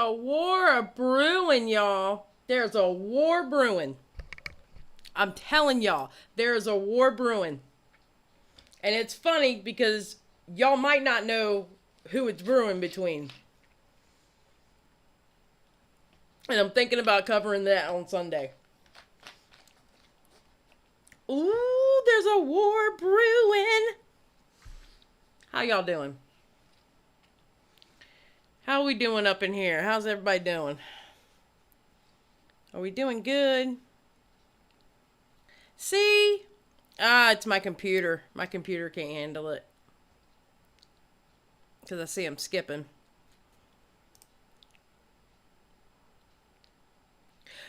a war brewing, y'all. There's a war brewing. I'm telling y'all, there's a war brewing. And it's funny because y'all might not know who it's brewing between. And I'm thinking about covering that on Sunday. Ooh, there's a war brewing. How y'all doing? How are we doing up in here? How's everybody doing? Are we doing good? See? It's my computer. My computer can't handle it. Because I see I'm skipping.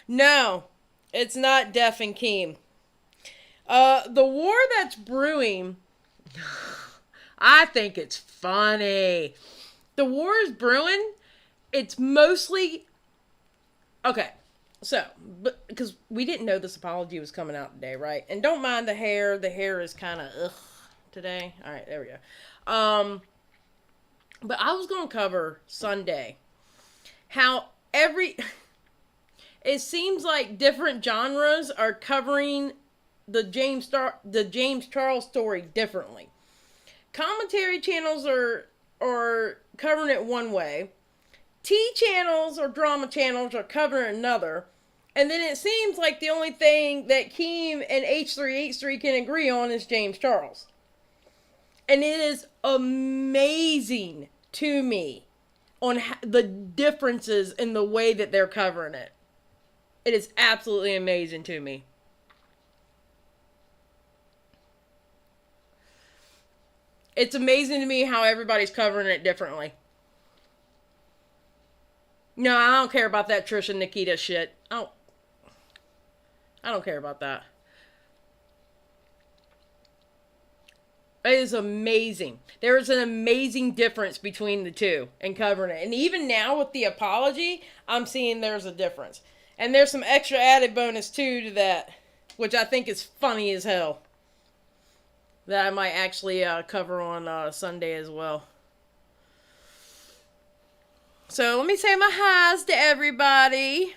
No, it's not Def and Keem. The war that's brewing, I think it's funny. The war is brewing. It's mostly, okay, so, because we didn't know this apology was coming out today, right? And don't mind the hair. The hair is kind of, ugh, today. All right, there we go. But I was going to cover Sunday how it seems like different genres are covering the James Charles story differently. Commentary channels are covering it one way. T channels or drama channels are covering another. And then it seems like the only thing that Keem and H3H3 can agree on is James Charles. And it is amazing to me on the differences in the way that they're covering it. It is absolutely amazing to me. It's amazing to me how everybody's covering it differently. No, I don't care about that Trish and Nikita shit. I don't care about that. It is amazing. There is an amazing difference between the two and covering it. And even now with the apology, I'm seeing there's a difference. And there's some extra added bonus too to that, which I think is funny as hell. That I might actually cover on Sunday as well. So let me say my highs to everybody.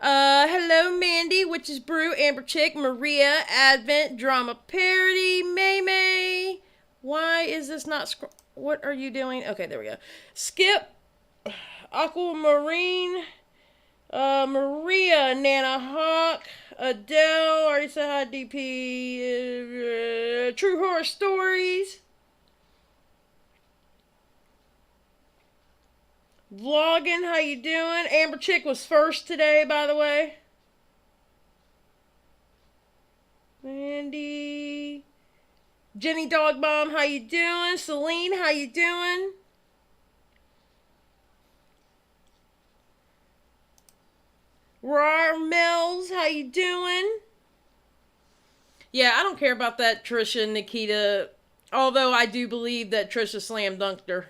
Hello Mandy, Witch's Brew, Amber Chick, Maria, Advent, Drama Parody, May May. Why is this not what are you doing? Okay, there we go. Skip, Aquamarine, Maria, Nana Hawk, Adele, already said hi, DP, True Horror Stories. Vlogging, how you doing? Amber Chick was first today, by the way. Mandy. Jenny Dog Bomb, how you doing? Celine, how you doing? Rar Mills, how you doing? Yeah, I don't care about that Trisha and Nikita. Although I do believe that Trisha slam dunked her.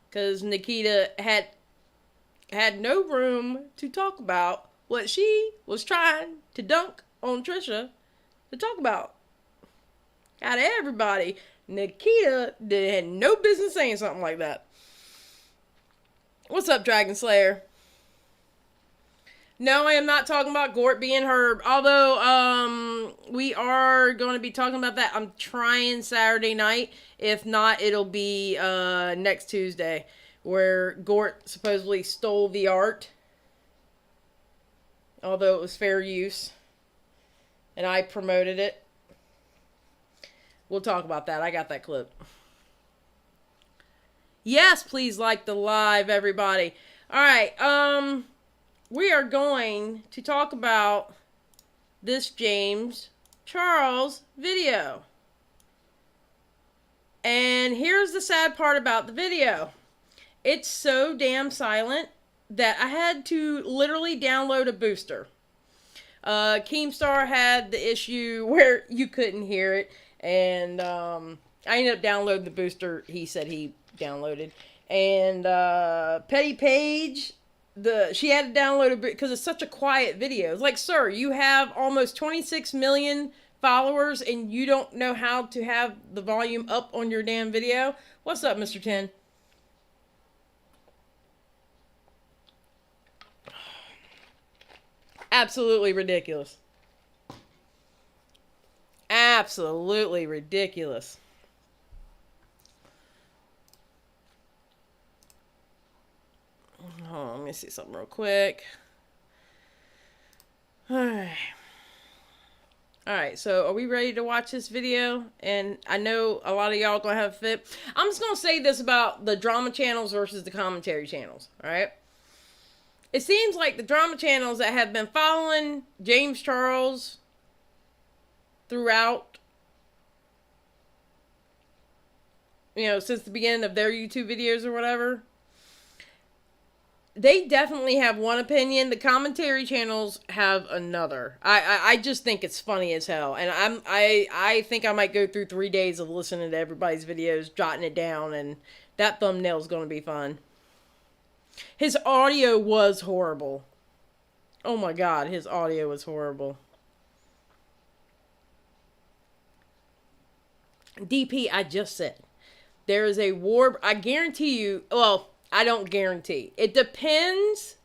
Because Nikita had no room to talk about what she was trying to dunk on Trisha to talk about. Out of everybody, Nikita had no business saying something like that. What's up, Dragon Slayer? No, I am not talking about Gort being Herb. Although, we are going to be talking about that. I'm trying Saturday night. If not, it'll be next Tuesday, where Gort supposedly stole the art. Although it was fair use. And I promoted it. We'll talk about that. I got that clip. Yes, please like the live, everybody. Alright, we are going to talk about this James Charles video. And here's the sad part about the video. It's so damn silent that I had to literally download a booster. Keemstar had the issue where you couldn't hear it. And I ended up downloading the booster he said he downloaded. And Petty Page, she had to download it because it's such a quiet video. It's like, sir, you have almost 26 million followers and you don't know how to have the volume up on your damn video? What's up, Mr. 10? Absolutely ridiculous. Absolutely ridiculous. Hold on, let me see something real quick. Alright. Alright, so are we ready to watch this video? And I know a lot of y'all gonna have a fit. I'm just gonna say this about the drama channels versus the commentary channels. Alright? It seems like the drama channels that have been following James Charles throughout, since the beginning of their YouTube videos or whatever, they definitely have one opinion. The commentary channels have another. I just think it's funny as hell, and I think I might go through 3 days of listening to everybody's videos, jotting it down, and that thumbnail's gonna be fun. His audio was horrible. Oh my god, his audio was horrible. DP, I just said, there is a war. I guarantee you, well, I don't guarantee. It depends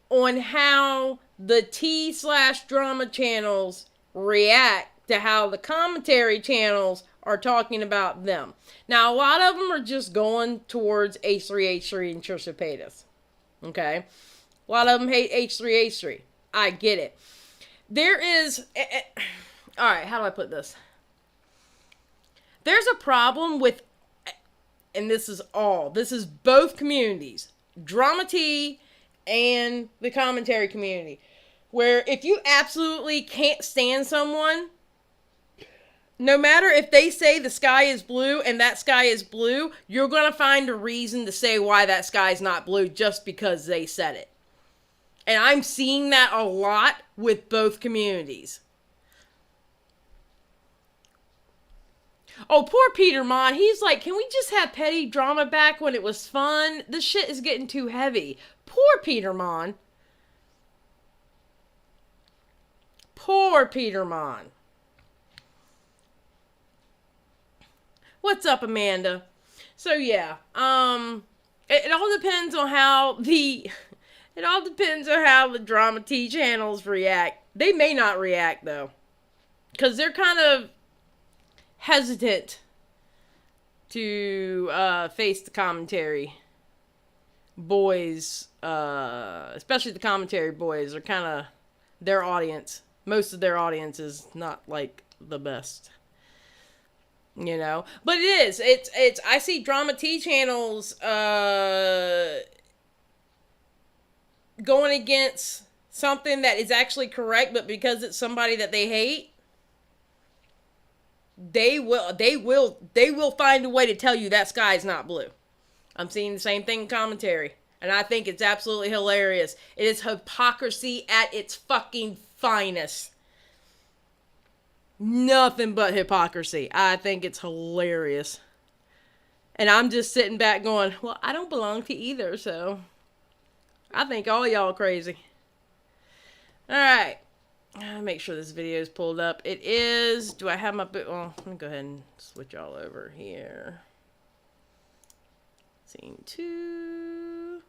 on how the T/drama channels react to how the commentary channels are talking about them. Now, a lot of them are just going towards H3H3 and Trisha Paytas. Okay? A lot of them hate H3H3. I get it. There is... Alright, how do I put this? There's a problem with... And this is both communities, Drama T and the commentary community, where if you absolutely can't stand someone, no matter if they say the sky is blue and that sky is blue, you're going to find a reason to say why that sky is not blue just because they said it. And I'm seeing that a lot with both communities. Oh, poor Peter Mon. He's like, can we just have petty drama back when it was fun? This shit is getting too heavy. Poor Peter Mon. Poor Peter Mon. What's up, Amanda? So, yeah. It all depends on how the... It all depends on how the Drama T channels react. They may not react, though. Because they're kind of hesitant to face the commentary boys, especially the commentary boys are kind of their audience. Most of their audience is not like the best, but it is. It's. I see Drama T channels going against something that is actually correct, but because it's somebody that they hate, they will find a way to tell you that sky is not blue. I'm seeing the same thing in commentary, and I think it's absolutely hilarious. It is hypocrisy at its fucking finest. Nothing but hypocrisy. I think it's hilarious. And I'm just sitting back going, well, I don't belong to either, so I think all y'all crazy. Alright. Make sure this video is pulled up. It is. Do I have my... Well, let me go ahead and switch all over here. Scene 2.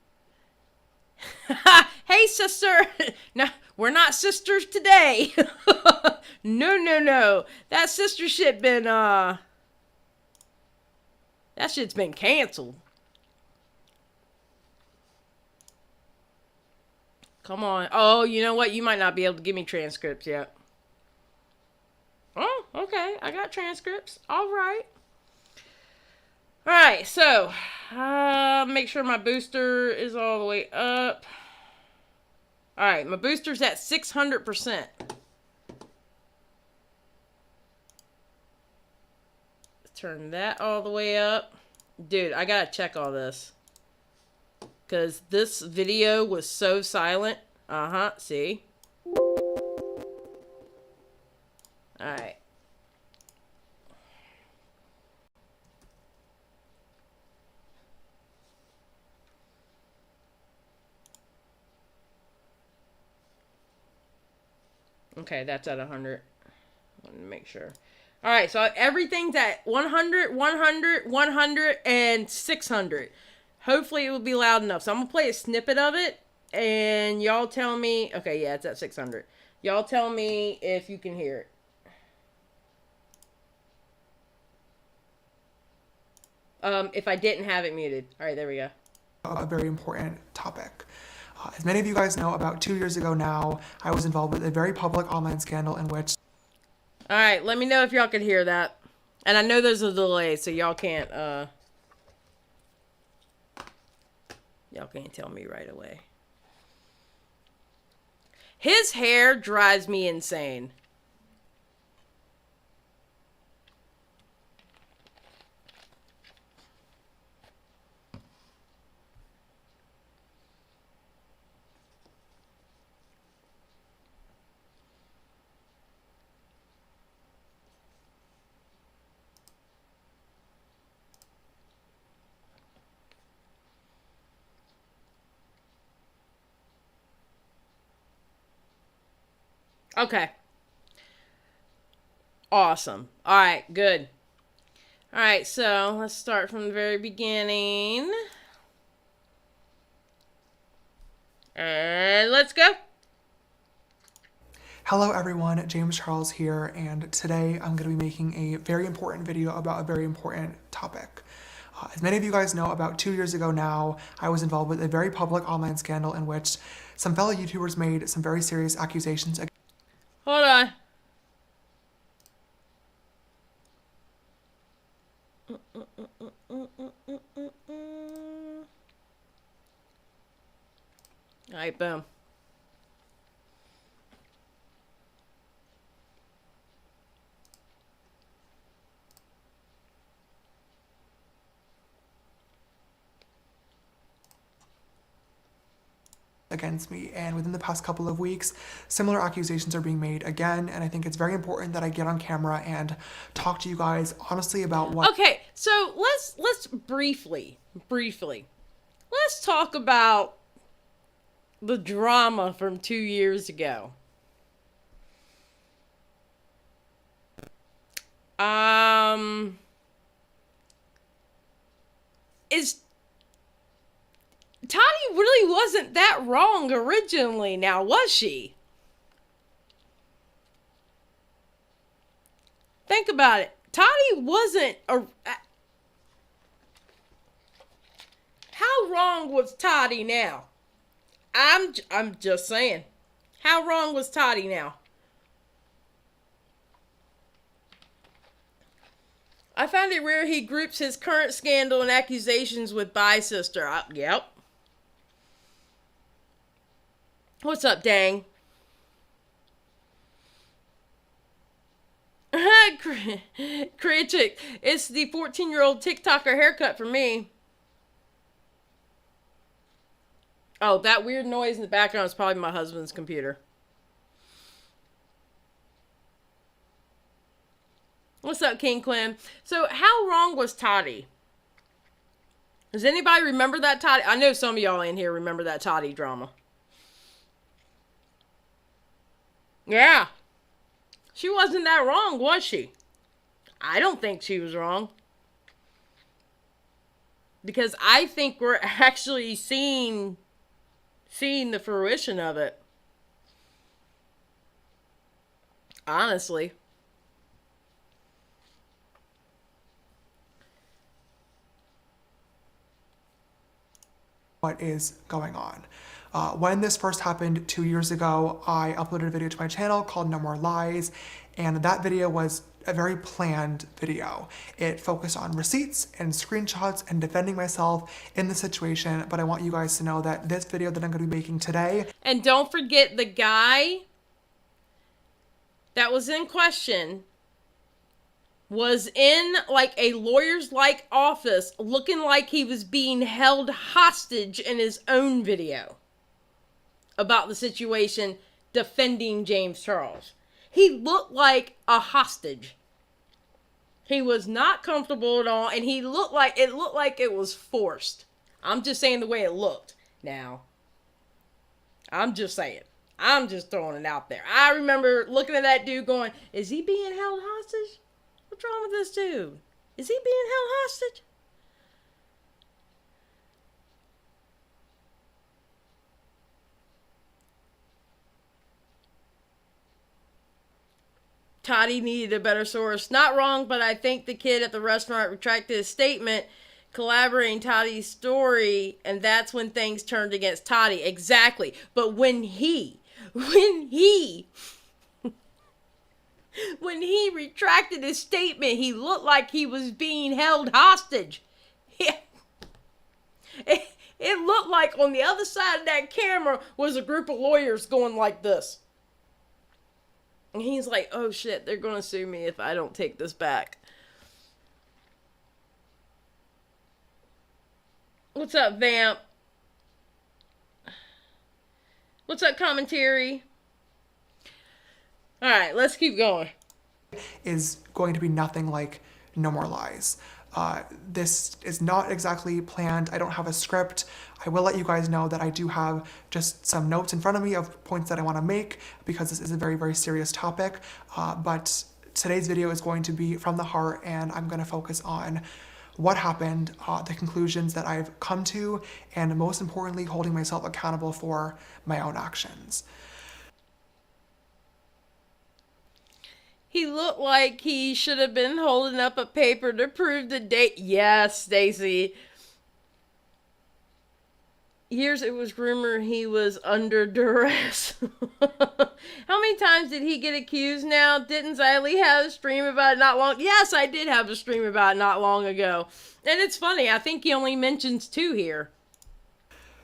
Hey, sister! No, we're not sisters today. No. That sister shit been, that shit's been canceled. Come on. Oh, you know what? You might not be able to give me transcripts yet. Oh, okay. I got transcripts. All right. All right. So, make sure my booster is all the way up. All right. My booster's at 600%. Turn that all the way up. Dude, I gotta check all this. Because this video was so silent. See? Alright. Okay, that's at 100. Let me make sure. Alright, so everything's at 100, 100, 100, and 600. Hopefully it will be loud enough. So I'm going to play a snippet of it. And y'all tell me, okay, yeah, it's at 600. Y'all tell me if you can hear it. If I didn't have it muted. All right, there we go. A very important topic. As many of you guys know, about 2 years ago now, I was involved with a very public online scandal in which... All right, let me know if y'all could hear that. And I know there's a delay, so y'all can't tell me right away. His hair drives me insane. Okay. Awesome. All right, good. All right, so let's start from the very beginning. And let's go. Hello everyone, James Charles here, and today I'm going to be making a very important video about a very important topic. As many of you guys know, about 2 years ago now, I was involved with a very public online scandal in which some fellow YouTubers made some very serious accusations. Hold on. All right, boom. Against me, and within the past couple of weeks similar accusations are being made again, and I think it's very important that I get on camera and talk to you guys honestly about what... Okay, so let's briefly let's talk about the drama from 2 years ago. Toddy really wasn't that wrong originally, now was she? Think about it. Toddy wasn't a... How wrong was Toddy now? I'm just saying. How wrong was Toddy now? I find it rare he groups his current scandal and accusations with Bye Sister. Yep. What's up, dang? Critic, it's the 14-year-old TikToker haircut for me. Oh, that weird noise in the background is probably my husband's computer. What's up, King Quinn? So, how wrong was Toddy? Does anybody remember that Toddy? I know some of y'all in here remember that Toddy drama. Yeah. She wasn't that wrong, was she? I don't think she was wrong. Because I think we're actually seeing the fruition of it. Honestly. What is going on. When this first happened 2 years ago, I uploaded a video to my channel called No More Lies, and that video was a very planned video. It focused on receipts and screenshots and defending myself in the situation, but I want you guys to know that this video that I'm going to be making today... And don't forget the guy that was in question was in like a lawyer's-like office looking like he was being held hostage in his own video about the situation defending James Charles. He looked like a hostage. He was not comfortable at all, and it looked like it was forced. I'm just saying the way it looked. Now, I'm just saying. I'm just throwing it out there. I remember looking at that dude going, is he being held hostage? What's wrong with this dude? Is he being held hostage? Toddy needed a better source. Not wrong, but I think the kid at the restaurant retracted his statement, collaborating Toddy's story, and that's when things turned against Toddy. Exactly. But when he retracted his statement, he looked like he was being held hostage. It looked like on the other side of that camera was a group of lawyers going like this. And he's like, oh shit, they're going to sue me if I don't take this back. What's up, Vamp? What's up, Commentary? Alright, let's keep going. Is going to be nothing like No More Lies. This is not exactly planned. I don't have a script. I will let you guys know that I do have just some notes in front of me of points that I want to make because this is a very, very serious topic. But today's video is going to be from the heart, and I'm going to focus on what happened, the conclusions that I've come to, and most importantly, holding myself accountable for my own actions. He looked like he should have been holding up a paper to prove the date. Yes, Stacy. Years it was rumored he was under duress. How many times did he get accused now? Didn't Xylee have a stream about it not long? Yes, I did have a stream about it not long ago. And it's funny, I think he only mentions 2 here.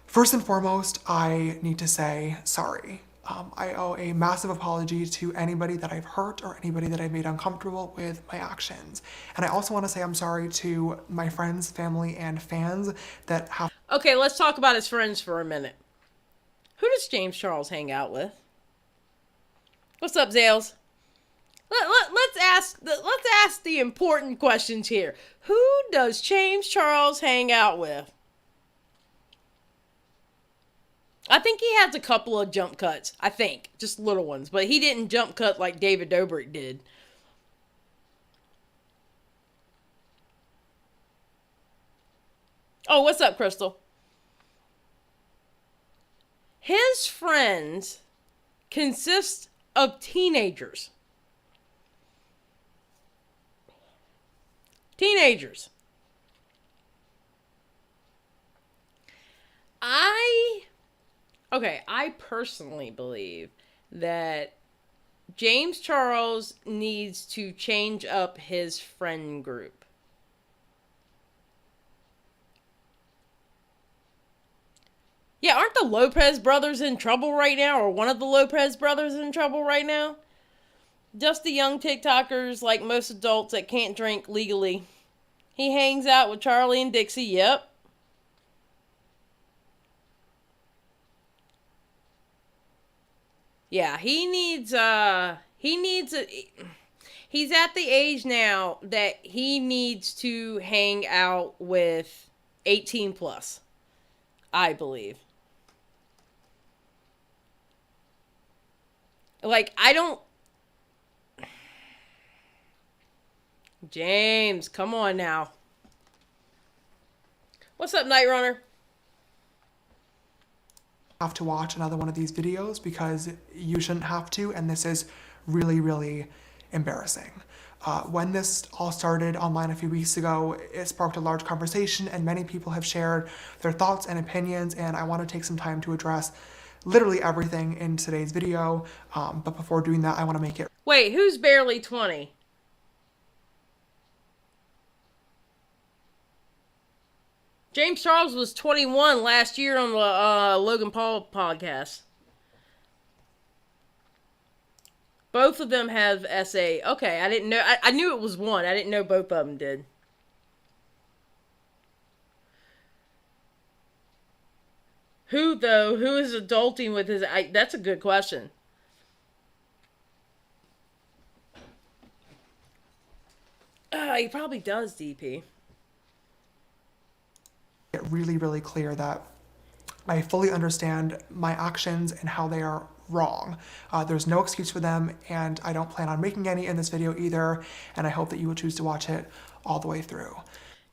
First and foremost, I need to say sorry. I owe a massive apology to anybody that I've hurt or anybody that I've made uncomfortable with my actions. And I also want to say I'm sorry to my friends, family, and fans that have... Okay, let's talk about his friends for a minute. Who does James Charles hang out with? What's up, Zales? Let's ask the important questions here. Who does James Charles hang out with? I think he has a couple of jump cuts. I think. Just little ones. But he didn't jump cut like David Dobrik did. Oh, what's up, Crystal? His friends consist of teenagers. Teenagers. I personally believe that James Charles needs to change up his friend group. Yeah, aren't the Lopez brothers in trouble right now? Or one of the Lopez brothers in trouble right now? Just the young TikTokers, like most adults that can't drink legally. He hangs out with Charlie and Dixie, yep. Yeah, he's at the age now that he needs to hang out with 18 plus, I believe. Like, I don't... James, come on now. What's up, Night Runner? Have to watch another one of these videos because you shouldn't have to, and this is really, really embarrassing. When this all started online a few weeks ago, it sparked a large conversation, and many people have shared their thoughts and opinions, and I want to take some time to address literally everything in today's video. But before doing that, I want to make it... Wait, who's barely 20? James Charles was 21 last year on the Logan Paul podcast. Both of them have SA. Okay, I didn't know. I knew it was one. I didn't know both of them did. Who, though? Who is adulting with his... that's a good question. He probably does, DP. Really, really clear that I fully understand my actions and how they are wrong. There's no excuse for them, and I don't plan on making any in this video either, and I hope that you will choose to watch it all the way through.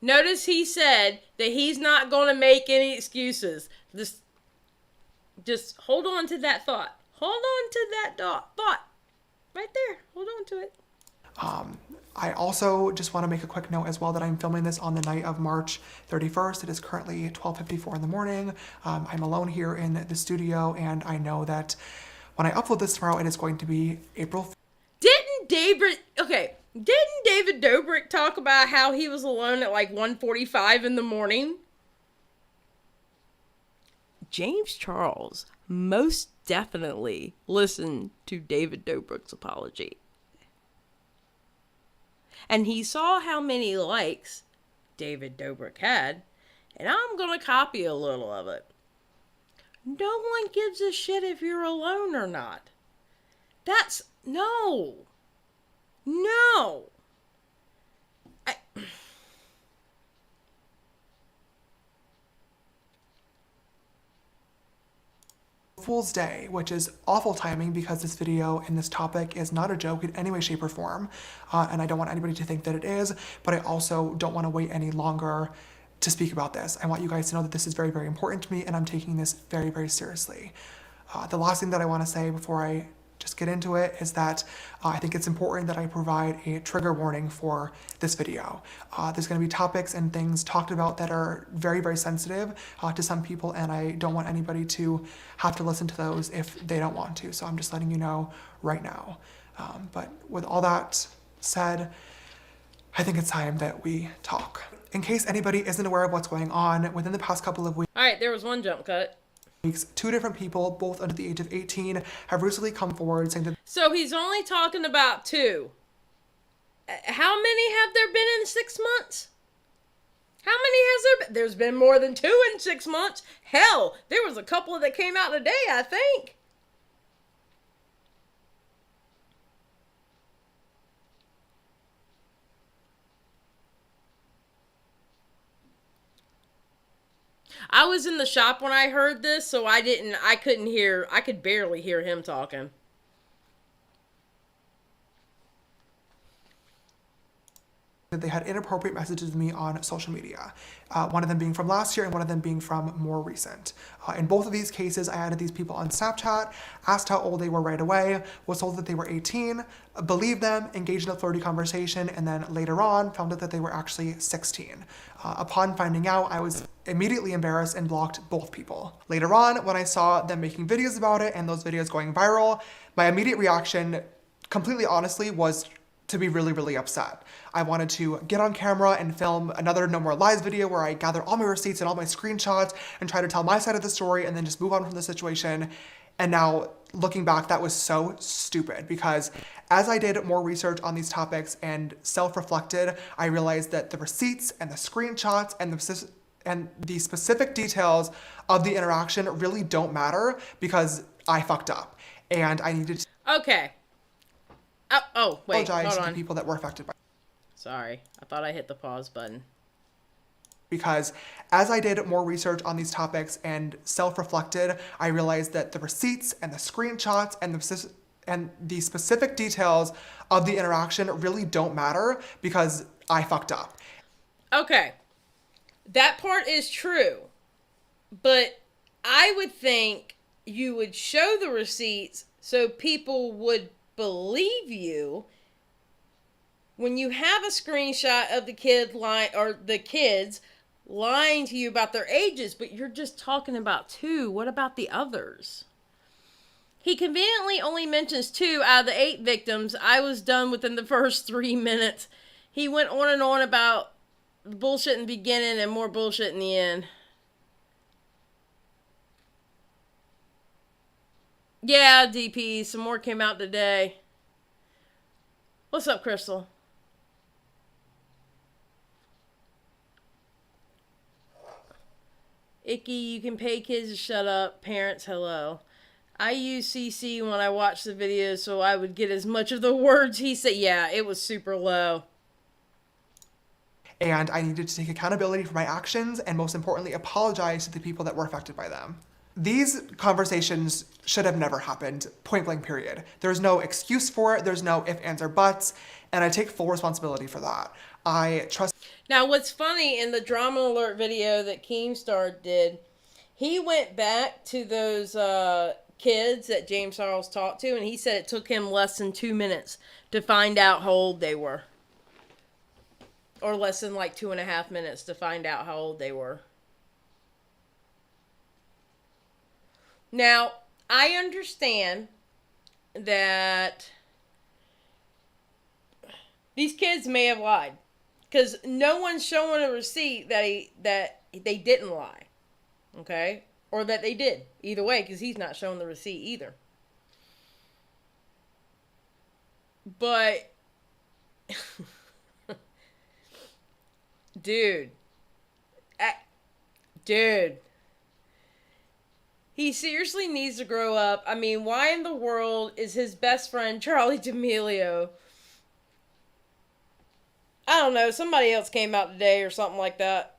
Notice he said that he's not going to make any excuses. Just hold on to that thought. Hold on to that thought. Right there. Hold on to it. I also just want to make a quick note as well that I'm filming this on the night of March 31st. It is currently 12:54 in the morning. I'm alone here in the studio, and I know that when I upload this tomorrow, it is going to be April. Didn't David Dobrik talk about how he was alone at like 1:45 in the morning? James Charles most definitely listened to David Dobrik's apology. And he saw how many likes David Dobrik had, and I'm going to copy a little of it. No one gives a shit if you're alone or not. No. Fool's Day, which is awful timing because this video and this topic is not a joke in any way, shape, or form. And I don't want anybody to think that it is, but I also don't want to wait any longer to speak about this. I want you guys to know that this is very, very important to me, and I'm taking this very, very seriously. The last thing that I want to say before I just get into it is that I think it's important that I provide a trigger warning for this video. There's going to be topics and things talked about that are very, very sensitive to some people, and I don't want anybody to have to listen to those if they don't want to. So I'm just letting you know right now. But with all that said, I think it's time that we talk. In case anybody isn't aware of what's going on, within the past couple of weeks, All right, there was one jump cut. two different people, both under the age of 18, have recently come forward saying that So he's only talking about 2. How many have there been in 6 months? How many has there been? There's been more than 2 in 6 months. Hell, there was a couple that came out today, I think. I was in the shop when I heard this, so I could barely hear him talking. they had inappropriate messages with me on social media. One of them being from last year and one of them being from more recent. In both of these cases, I added these people on Snapchat, asked how old they were right away, was told that they were 18, believed them, engaged in a flirty conversation, and then later on found out that they were actually 16. Upon finding out, I was immediately embarrassed and blocked both people. Later on, when I saw them making videos about it and those videos going viral, my immediate reaction, completely honestly, was to be really, really upset. I wanted to get on camera and film another No More Lies video where I gather all my receipts and all my screenshots and try to tell my side of the story and then just move on from the situation. And now, looking back, that was so stupid because as I did more research on these topics and self-reflected, I realized that the receipts and the screenshots and the specific details of the interaction really don't matter because I fucked up and I needed to Okay. Wait, apologize hold to on. the people that were affected by it. Sorry, I thought I hit the pause button. Because as I did more research on these topics and self-reflected, I realized that the receipts and the screenshots and the specific details of the interaction really don't matter because I fucked up. Okay, that part is true, but I would think you would show the receipts so people would believe you when you have a screenshot of the kid lying or the kids lying to you about their ages, but you're just talking about 2. What about the others? He conveniently only mentions 2 out of the 8 victims. I was done within the first 3 minutes. He went on and on about bullshit in the beginning and more bullshit in the end. Yeah, DP, some more came out today. What's up, Crystal? Icky, you can pay kids to shut up. Parents, hello. I use CC when I watch the videos so I would get as much of the words he said. Yeah, it was super low. And I needed to take accountability for my actions and most importantly, apologize to the people that were affected by them. These conversations should have never happened, point blank period. There's no excuse for it, there's no ifs, ands, or buts, and I take full responsibility for that. I trust. Now, what's funny, in the Drama Alert video that Keemstar did, he went back to those kids that James Charles talked to, and he said it took him less than 2 minutes to find out how old they were. Or less than like 2.5 minutes to find out how old they were. Now, I understand that these kids may have lied, because no one's showing a receipt that they didn't lie, okay, or that they did. Either way, because he's not showing the receipt either. But, dude, he seriously needs to grow up. I mean, why in the world is his best friend Charli D'Amelio? I don't know. Somebody else came out today or something like that.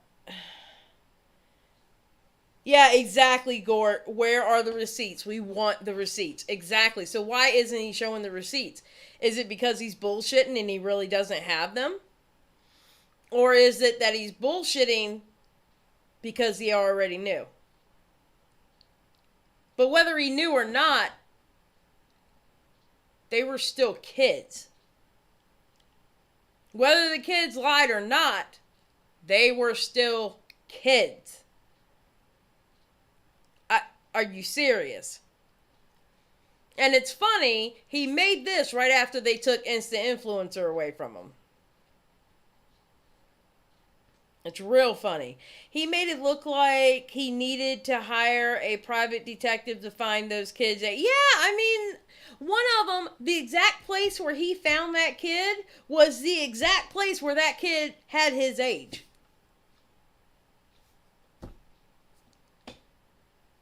Yeah, exactly, Gort. Where are the receipts? We want the receipts. Exactly. So why isn't he showing the receipts? Is it because he's bullshitting and he really doesn't have them? Or is it that he's bullshitting because he already knew? But whether he knew or not, they were still kids. Whether the kids lied or not, they were still kids. Are you serious? And it's funny, he made this right after they took Instant Influencer away from him. It's real funny. He made it look like he needed to hire a private detective to find those kids. Yeah, I mean, one of them, the exact place where he found that kid was the exact place where that kid had his age.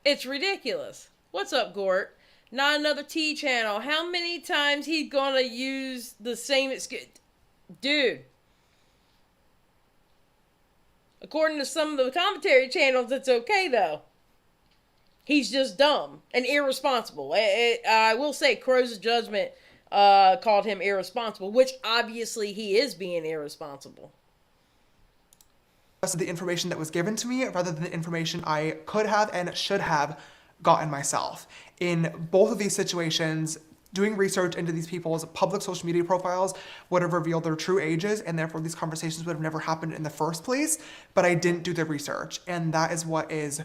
It's ridiculous. What's up, Gort? Not another T channel. How many times he's gonna use the same excuse? Dude. According to some of the commentary channels, it's okay, though. He's just dumb and irresponsible. I will say Crow's Judgment called him irresponsible, which obviously he is being irresponsible. The information that was given to me rather than the information I could have and should have gotten myself. In both of these situations, doing research into these people's public social media profiles would have revealed their true ages, and therefore these conversations would have never happened in the first place, but I didn't do the research, and that is what is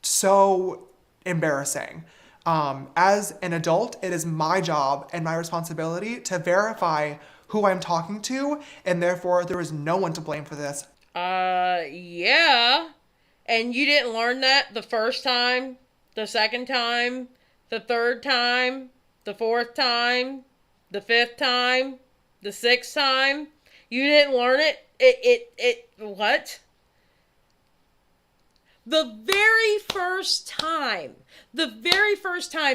so embarrassing. As an adult, it is my job and my responsibility to verify who I'm talking to, and therefore there is no one to blame for this. Yeah. And you didn't learn that the first time, the second time, the third time, the fourth time, the fifth time, the sixth time? You didn't learn it? What? The very first time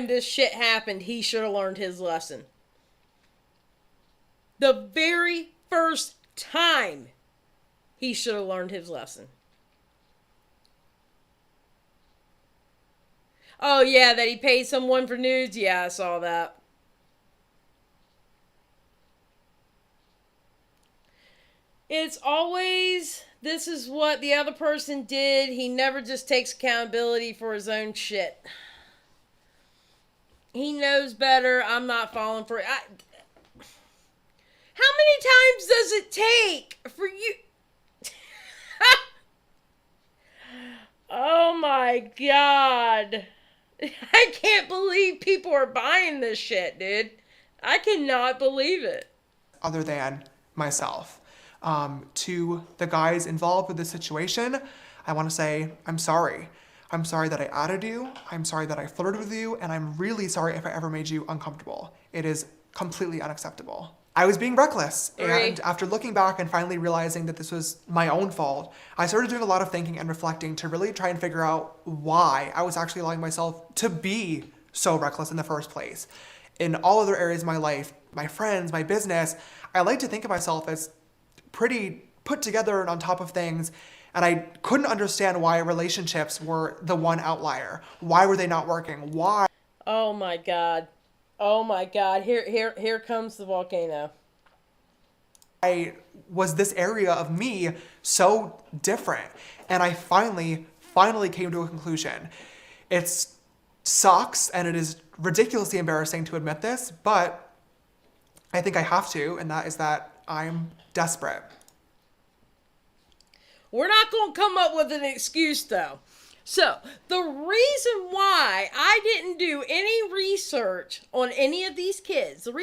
this shit happened, he should have learned his lesson. The very first time he should have learned his lesson. Oh, yeah, that he paid someone for nudes? Yeah, I saw that. It's always, this is what the other person did. He never just takes accountability for his own shit. He knows better. I'm not falling for it. How many times does it take for you? Oh my God. I can't believe people are buying this shit, dude. I cannot believe it. Other than myself. To the guys involved with this situation, I want to say, I'm sorry. I'm sorry that I added you. I'm sorry that I flirted with you. And I'm really sorry if I ever made you uncomfortable. It is completely unacceptable. I was being reckless. And after looking back and finally realizing that this was my own fault, I started doing a lot of thinking and reflecting to really try and figure out why I was actually allowing myself to be so reckless in the first place. In all other areas of my life, my friends, my business, I like to think of myself as pretty put together and on top of things. And I couldn't understand why relationships were the one outlier. Why were they not working? Why? Oh my God. Oh my God. Here comes the volcano. Why was this area of me so different? And I finally came to a conclusion. It's sucks, and it is ridiculously embarrassing to admit this, but I think I have to, and that is that I'm desperate. We're not going to come up with an excuse, though. So, the reason why I didn't do any research on any of these kids, and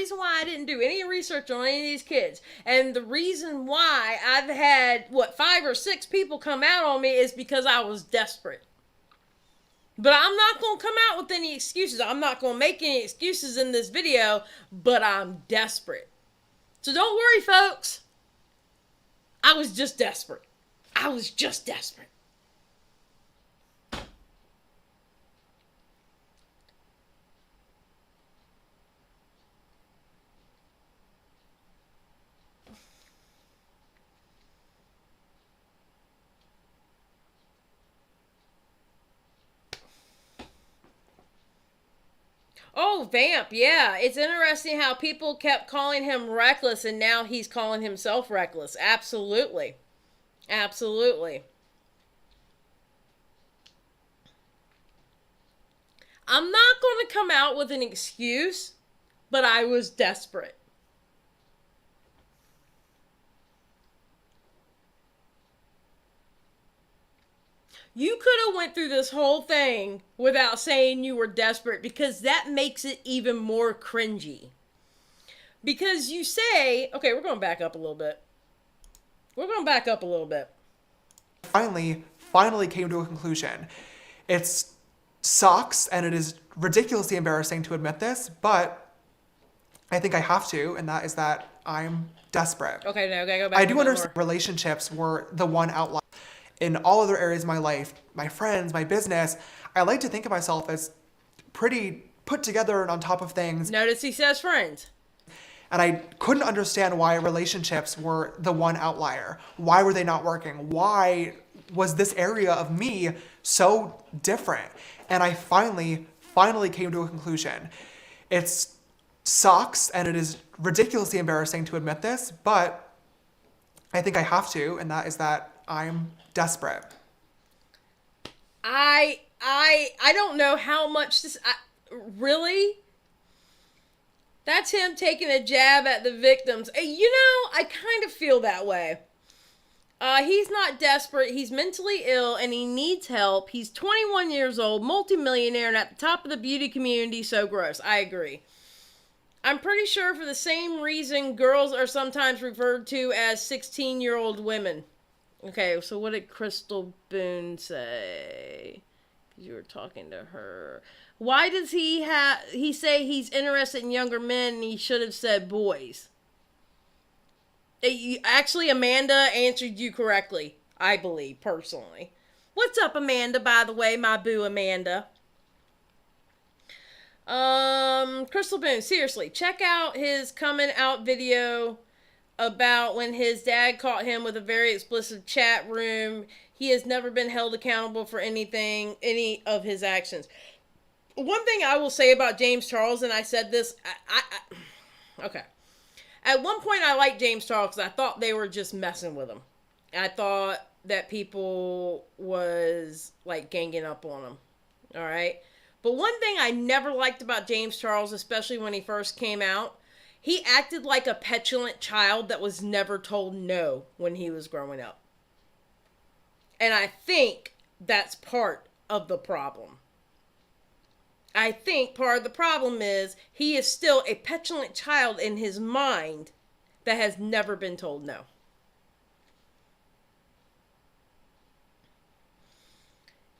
the reason why I've had, 5 or 6 people come out on me is because I was desperate. But I'm not going to come out with any excuses. I'm not going to make any excuses in this video, but I'm desperate. So don't worry, folks. I was just desperate. Oh, Vamp, yeah. It's interesting how people kept calling him reckless and now he's calling himself reckless. Absolutely. Absolutely. I'm not going to come out with an excuse, but I was desperate. You could have went through this whole thing without saying you were desperate, because that makes it even more cringy. Because you say, okay, we're going to back up a little bit. Finally came to a conclusion. It sucks, and it is ridiculously embarrassing to admit this, but I think I have to, and that is that I'm desperate. Okay, no, okay, go back. I do understand relationships were the one outlier. In all other areas of my life, my friends, my business, I like to think of myself as pretty put together and on top of things. Notice he says friends. And I couldn't understand why relationships were the one outlier. Why were they not working? Why was this area of me so different? And I finally came to a conclusion. It sucks, and it is ridiculously embarrassing to admit this, but I think I have to, and that is that I'm desperate. I don't know how much this... really? That's him taking a jab at the victims. You know, I kind of feel that way. He's not desperate. He's mentally ill and he needs help. He's 21 years old, multimillionaire, and at the top of the beauty community. So gross. I agree. I'm pretty sure for the same reason girls are sometimes referred to as 16-year-old women. Okay, so what did Crystal Boone say? Because you were talking to her. Why does he say he's interested in younger men and he should have said boys? Actually, Amanda answered you correctly, I believe, personally. What's up, Amanda, by the way, my boo Amanda? Crystal Boone, seriously, check out his coming out video about when his dad caught him with a very explicit chat room. He has never been held accountable for any of his actions. One thing I will say about James Charles, and I said this, okay. At one point I liked James Charles because I thought they were just messing with him. I thought that people was like ganging up on him. All right. But one thing I never liked about James Charles, especially when he first came out, he acted like a petulant child that was never told no when he was growing up. And I think that's part of the problem. I think part of the problem is he is still a petulant child in his mind that has never been told no.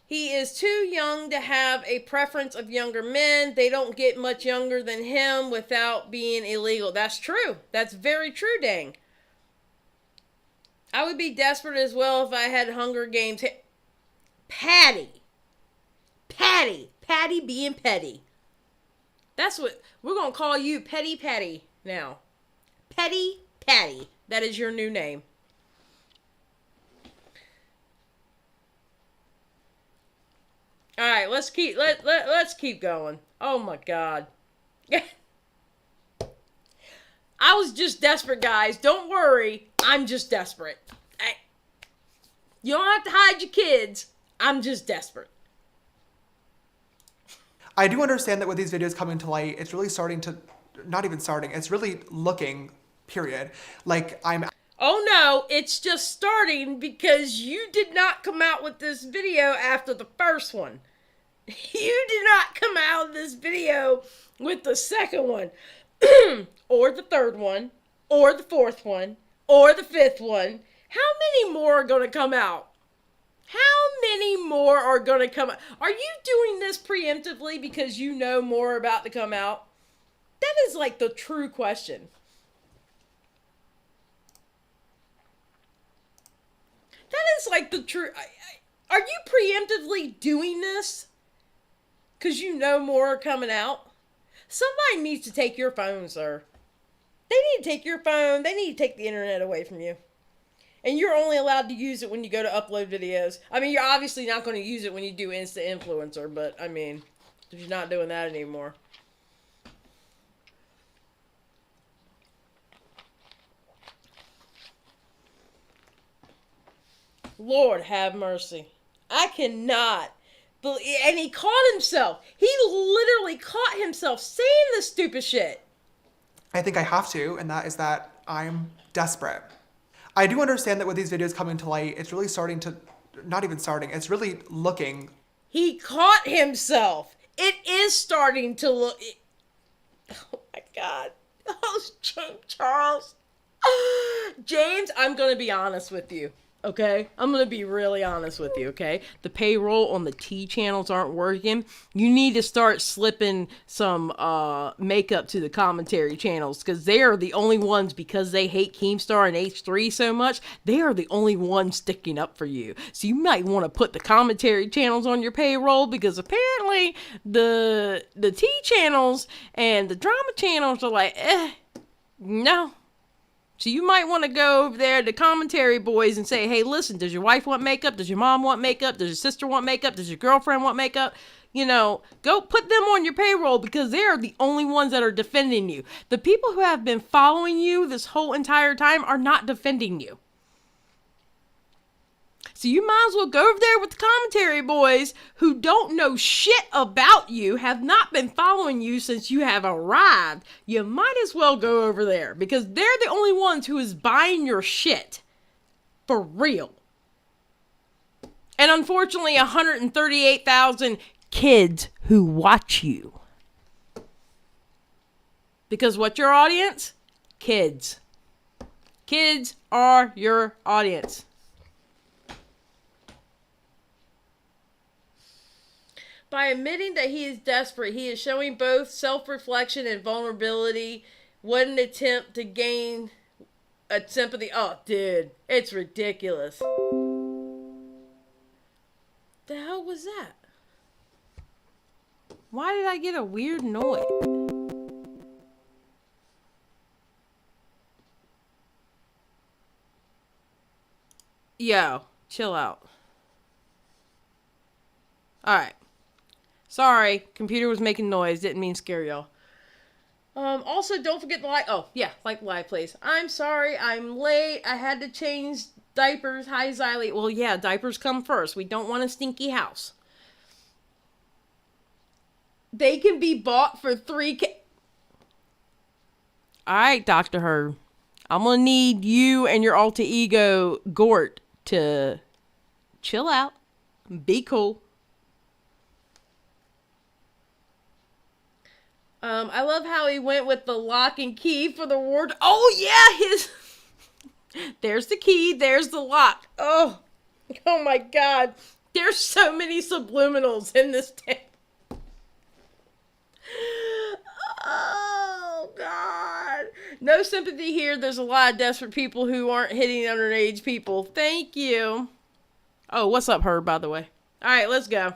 He is too young to have a preference of younger men. They don't get much younger than him without being illegal. That's true. That's very true, dang. I would be desperate as well if I had Hunger Games. Patty being petty. That's what we're going to call you, Petty Patty, now. Petty Patty. That is your new name. All right, let's keep going. Oh my God. I was just desperate, guys. Don't worry. I'm just desperate. You don't have to hide your kids. I'm just desperate. I do understand that with these videos coming to light, it's really starting to, not even starting, it's really looking, period. Like I'm Oh no, it's just starting because you did not come out with this video after the first one. You did not come out with this video with the second one, or the third one, or the fourth one, or the fifth one. How many more are going to come out? How many more are going to come out? Are you doing this preemptively because you know more about to come out? That is like the true question. That is like the true... Are you preemptively doing this because you know more are coming out? Somebody needs to take your phone, sir. They need to take your phone. They need to take the internet away from you. And you're only allowed to use it when you go to upload videos. I mean, you're obviously not going to use it when you do Insta Influencer, but I mean, if you're not doing that anymore. Lord have mercy. I cannot believe. And he caught himself. He literally caught himself saying this stupid shit. I think I have to, and that is that I'm desperate. I do understand that with these videos coming to light, it's really starting to, not even starting, it's really looking. He caught himself. It is starting to look. Oh my God. Oh, James Charles. James, I'm going to be honest with you. Okay, I'm going to be really honest with you, okay? The payroll on the T channels aren't working. You need to start slipping some makeup to the commentary channels because they are the only ones, because they hate Keemstar and H3 so much, they are the only ones sticking up for you. So you might want to put the commentary channels on your payroll because apparently the T channels and the drama channels are like, no. So you might want to go over there to Commentary Boys and say, hey, listen, does your wife want makeup? Does your mom want makeup? Does your sister want makeup? Does your girlfriend want makeup? You know, go put them on your payroll because they are the only ones that are defending you. The people who have been following you this whole entire time are not defending you. So you might as well go over there with the Commentary Boys who don't know shit about you, have not been following you since you have arrived. You might as well go over there because they're the only ones who is buying your shit. For real. And unfortunately, 138,000 kids who watch you. Because what's your audience? Kids. Kids are your audience. By admitting that he is desperate, he is showing both self-reflection and vulnerability. What an attempt to gain a sympathy. Oh, dude, it's ridiculous. The hell was that? Why did I get a weird noise? Yo, chill out. Alright. Sorry, computer was making noise. Didn't mean to scare y'all. Also, don't forget the like. Oh, yeah, like the live, please. I'm sorry, I'm late. I had to change diapers. Hi, Xylee. Well, yeah, diapers come first. We don't want a stinky house. They can be bought for $3K. Alright, Dr. Herb. I'm gonna need you and your alter ego, Gort, to chill out. Be cool. I love how he went with the lock and key for the ward. Oh, yeah, there's the key, there's the lock. Oh my God. There's so many subliminals in this tape. Oh, God. No sympathy here. There's a lot of desperate people who aren't hitting underage people. Thank you. Oh, what's up, Herb, by the way? All right, let's go.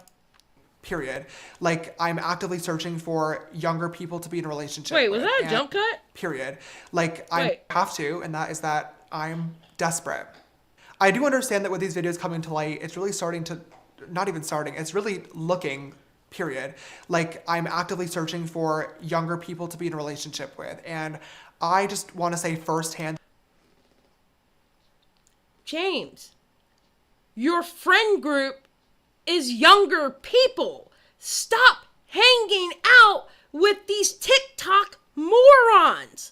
Period. Like I'm actively searching for younger people to be in a relationship with. Wait, was that a jump cut? Period. Like I have to, and that is that I'm desperate. I do understand that with these videos coming to light, it's really starting to, not even starting, it's really looking, period. Like I'm actively searching for younger people to be in a relationship with. And I just want to say firsthand. James, your friend group is younger people. Stop hanging out with these TikTok morons.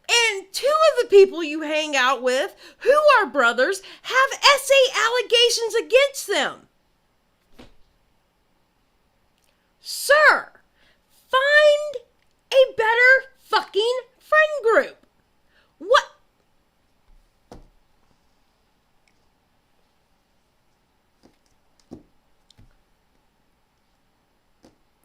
And two of the people you hang out with, who are brothers, have SA allegations against them. Sir, find a better fucking friend group. What?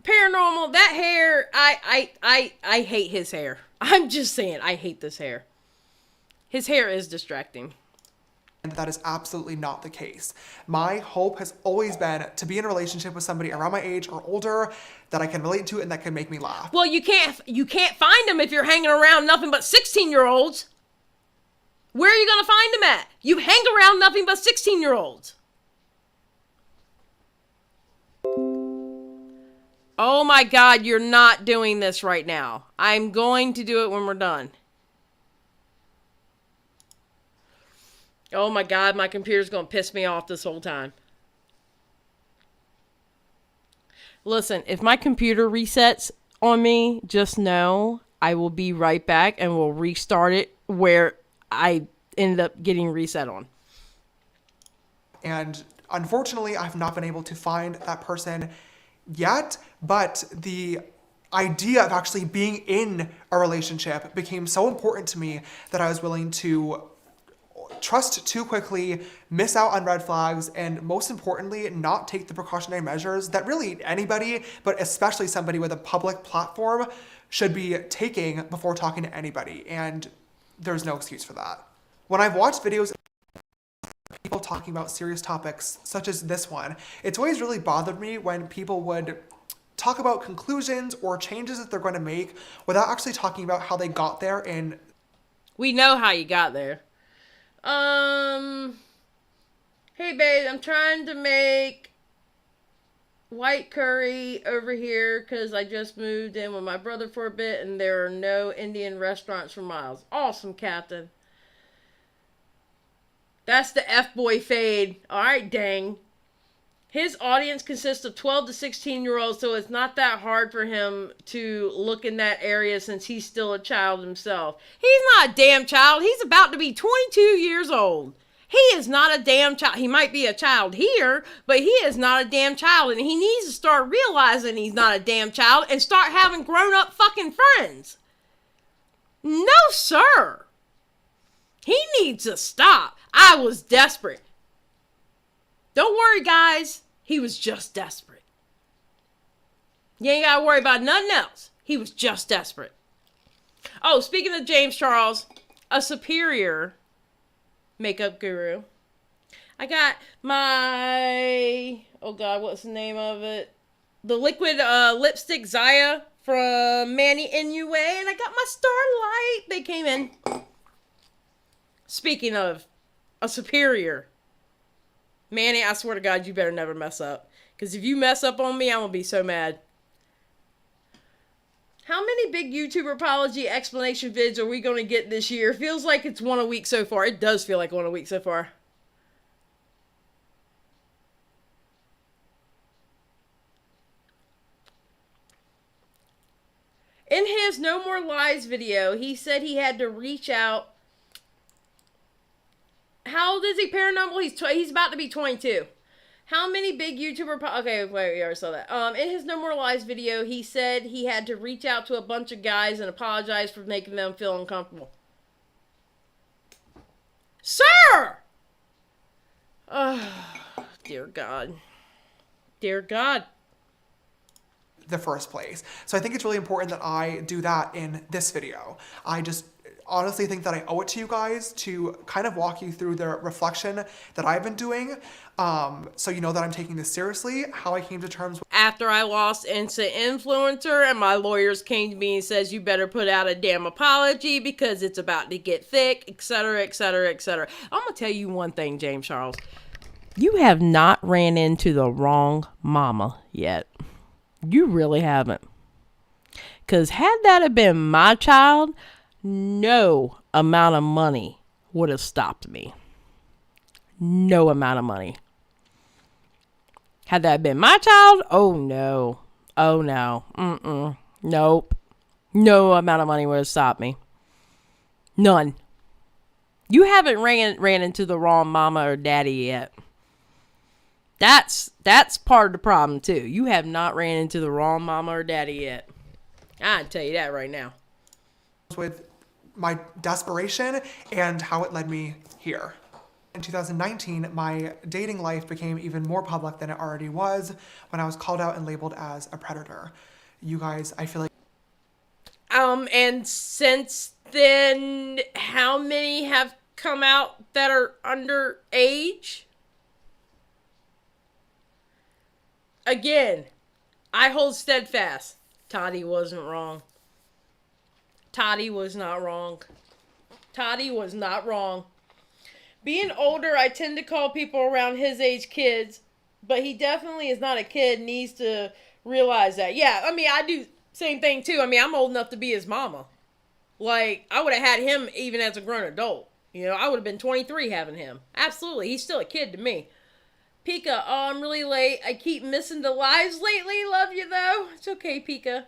Paranormal, that hair, I hate his hair. I'm just saying, I hate this hair. His hair is distracting. And that is absolutely not the case. My hope has always been to be in a relationship with somebody around my age or older that I can relate to and that can make me laugh. Well, you can't find them if you're hanging around nothing but 16-year-olds. Where are you going to find them at? You hang around nothing but 16-year-olds. Oh my God, you're not doing this right now. I'm going to do it when we're done. Oh my God, my computer's going to piss me off this whole time. Listen, if my computer resets on me, just know I will be right back and we'll restart it where I ended up getting reset on. And unfortunately, I've not been able to find that person yet, but the idea of actually being in a relationship became so important to me that I was willing to trust too quickly, miss out on red flags, and most importantly, not take the precautionary measures that really anybody, but especially somebody with a public platform, should be taking before talking to anybody. And there's no excuse for that. When I've watched videos of people talking about serious topics, such as this one, it's always really bothered me when people would talk about conclusions or changes that they're going to make without actually talking about how they got there. And we know how you got there. Hey babe, I'm trying to make white curry over here because I just moved in with my brother for a bit and there are no Indian restaurants for miles. Awesome, Captain. That's the F-boy fade. Alright, dang. His audience consists of 12 to 16-year-olds, so it's not that hard for him to look in that area since he's still a child himself. He's not a damn child. He's about to be 22 years old. He is not a damn child. He might be a child here, but he is not a damn child. And he needs to start realizing he's not a damn child and start having grown-up fucking friends. No, sir. He needs to stop. I was desperate. Don't worry, guys. He was just desperate. You ain't gotta worry about nothing else. He was just desperate. Oh, speaking of James Charles, a superior makeup guru. I got my, oh God, what's the name of it? The liquid lipstick Zaya from Manny NUA, and I got my Starlight. They came in. Speaking of a superior, Manny, I swear to God, you better never mess up. Because if you mess up on me, I'm going to be so mad. How many big YouTuber apology explanation vids are we going to get this year? Feels like it's one a week so far. It does feel like one a week so far. In his No More Lies video, he said he had to reach out. How old is he, Paranormal? He's about to be 22. How many big YouTuber... Okay, wait, we already saw that. In his No More Lies video, he said he had to reach out to a bunch of guys and apologize for making them feel uncomfortable. Sir! Oh, dear God. Dear God. the first place. So I think it's really important that I do that in this video. I just honestly think that I owe it to you guys to kind of walk you through the reflection that I've been doing, so you know that I'm taking this seriously, how I came to terms with after I lost Instant Influencer and my lawyers came to me and says you better put out a damn apology because it's about to get thick, etc., etc., etc. I'm gonna tell you one thing, James Charles. You have not ran into the wrong mama yet. You really haven't. Because had that have been my child, no amount of money would have stopped me. No amount of money. Had that been my child, oh no. Oh no. Mm-mm. Nope. No amount of money would have stopped me. None. You haven't ran into the wrong mama or daddy yet. That's part of the problem too. You have not ran into the wrong mama or daddy yet. I tell you that right now. With my desperation and how it led me here. In 2019, my dating life became even more public than it already was when I was called out and labeled as a predator. You guys, I feel like... And since then, how many have come out that are underage? Again, I hold steadfast. Toddy wasn't wrong. Toddy was not wrong. Toddy was not wrong. Being older, I tend to call people around his age kids, but he definitely is not a kid, needs to realize that. Yeah, I mean, I do same thing too. I mean, I'm old enough to be his mama. Like, I would have had him even as a grown adult. You know, I would have been 23 having him. Absolutely. He's still a kid to me. Pika, oh, I'm really late. I keep missing the lives lately. Love you, though. It's okay, Pika.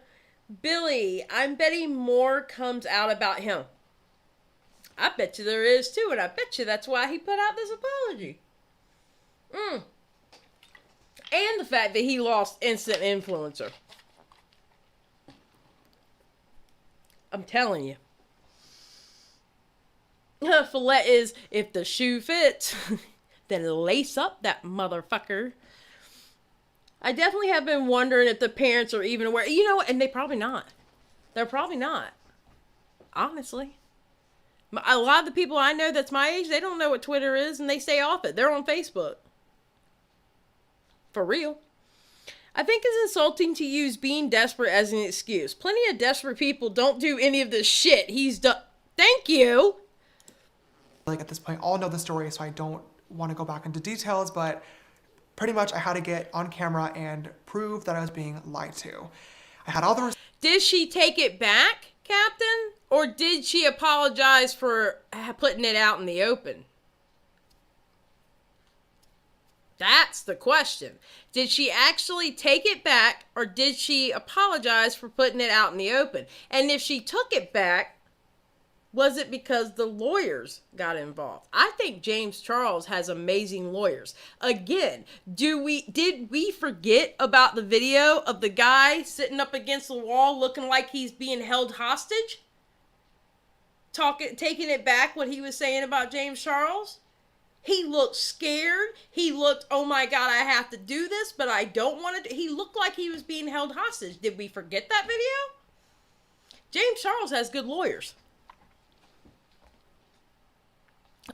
Billy, I'm betting more comes out about him. I bet you there is, too, and I bet you that's why he put out this apology. And the fact that he lost instant influencer. I'm telling you. Follette is, if the shoe fits, then lace up that motherfucker. I definitely have been wondering if the parents are even aware. You know what? And they probably not. They're probably not. Honestly. A lot of the people I know that's my age, they don't know what Twitter is and they stay off it. They're on Facebook. For real. I think it's insulting to use being desperate as an excuse. Plenty of desperate people don't do any of this shit he's done. Thank you. Like at this point, all know the story, so I don't want to go back into details, but pretty much I had to get on camera and prove that I was being lied to. I had all the... Did she take it back, Captain? Or did she apologize for putting it out in the open? That's the question. Did she actually take it back, or did she apologize for putting it out in the open? And if she took it back, was it because the lawyers got involved? I think James Charles has amazing lawyers. Again, did we forget about the video of the guy sitting up against the wall looking like he's being held hostage? Taking it back what he was saying about James Charles? He looked scared. He looked, oh my God, I have to do this, but I don't want to. He looked like he was being held hostage. Did we forget that video? James Charles has good lawyers.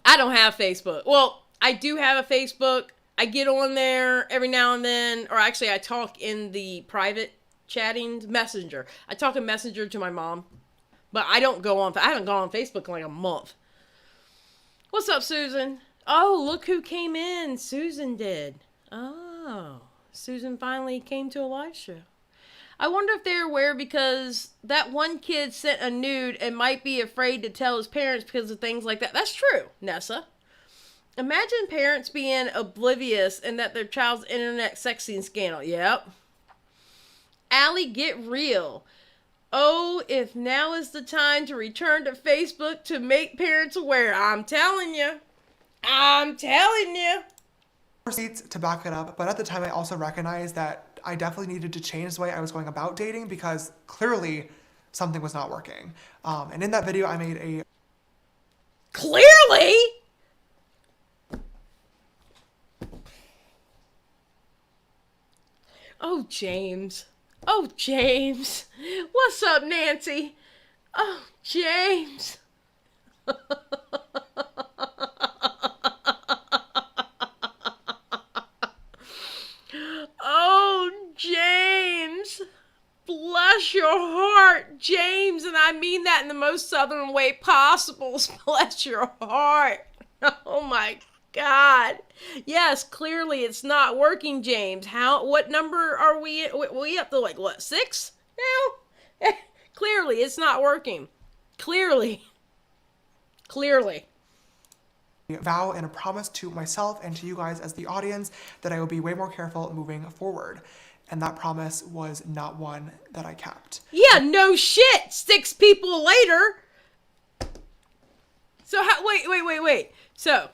I don't have Facebook. Well, I do have a Facebook. I get on there every now and then, or actually I talk in the private chatting Messenger. I talk in Messenger to my mom, but I don't go on. I haven't gone on Facebook in like a month. What's up, Susan? Oh, look who came in. Susan did. Oh, Susan finally came to a live show. I wonder if they're aware because that one kid sent a nude and might be afraid to tell his parents because of things like that. That's true, Nessa. Imagine parents being oblivious and that their child's internet sexting scandal. Yep. Allie, get real. Oh, if now is the time to return to Facebook to make parents aware. I'm telling you. I'm telling you. Receipts to back it up, but at the time I also recognized that I definitely needed to change the way I was going about dating because clearly something was not working. And in that video I made a... Clearly? Oh, James. Oh, James. What's up, Nancy? Oh, James. Oh, James. Bless your heart, James. And I mean that in the most southern way possible. Bless your heart. Oh, my God. Yes, clearly it's not working, James. What number are we up to, like, what, 6 now? Clearly it's not working. Clearly. Vow and a promise to myself and to you guys as the audience that I will be way more careful moving forward. and that promise was not one that I kept. Yeah, no shit. 6 people later. So wait. So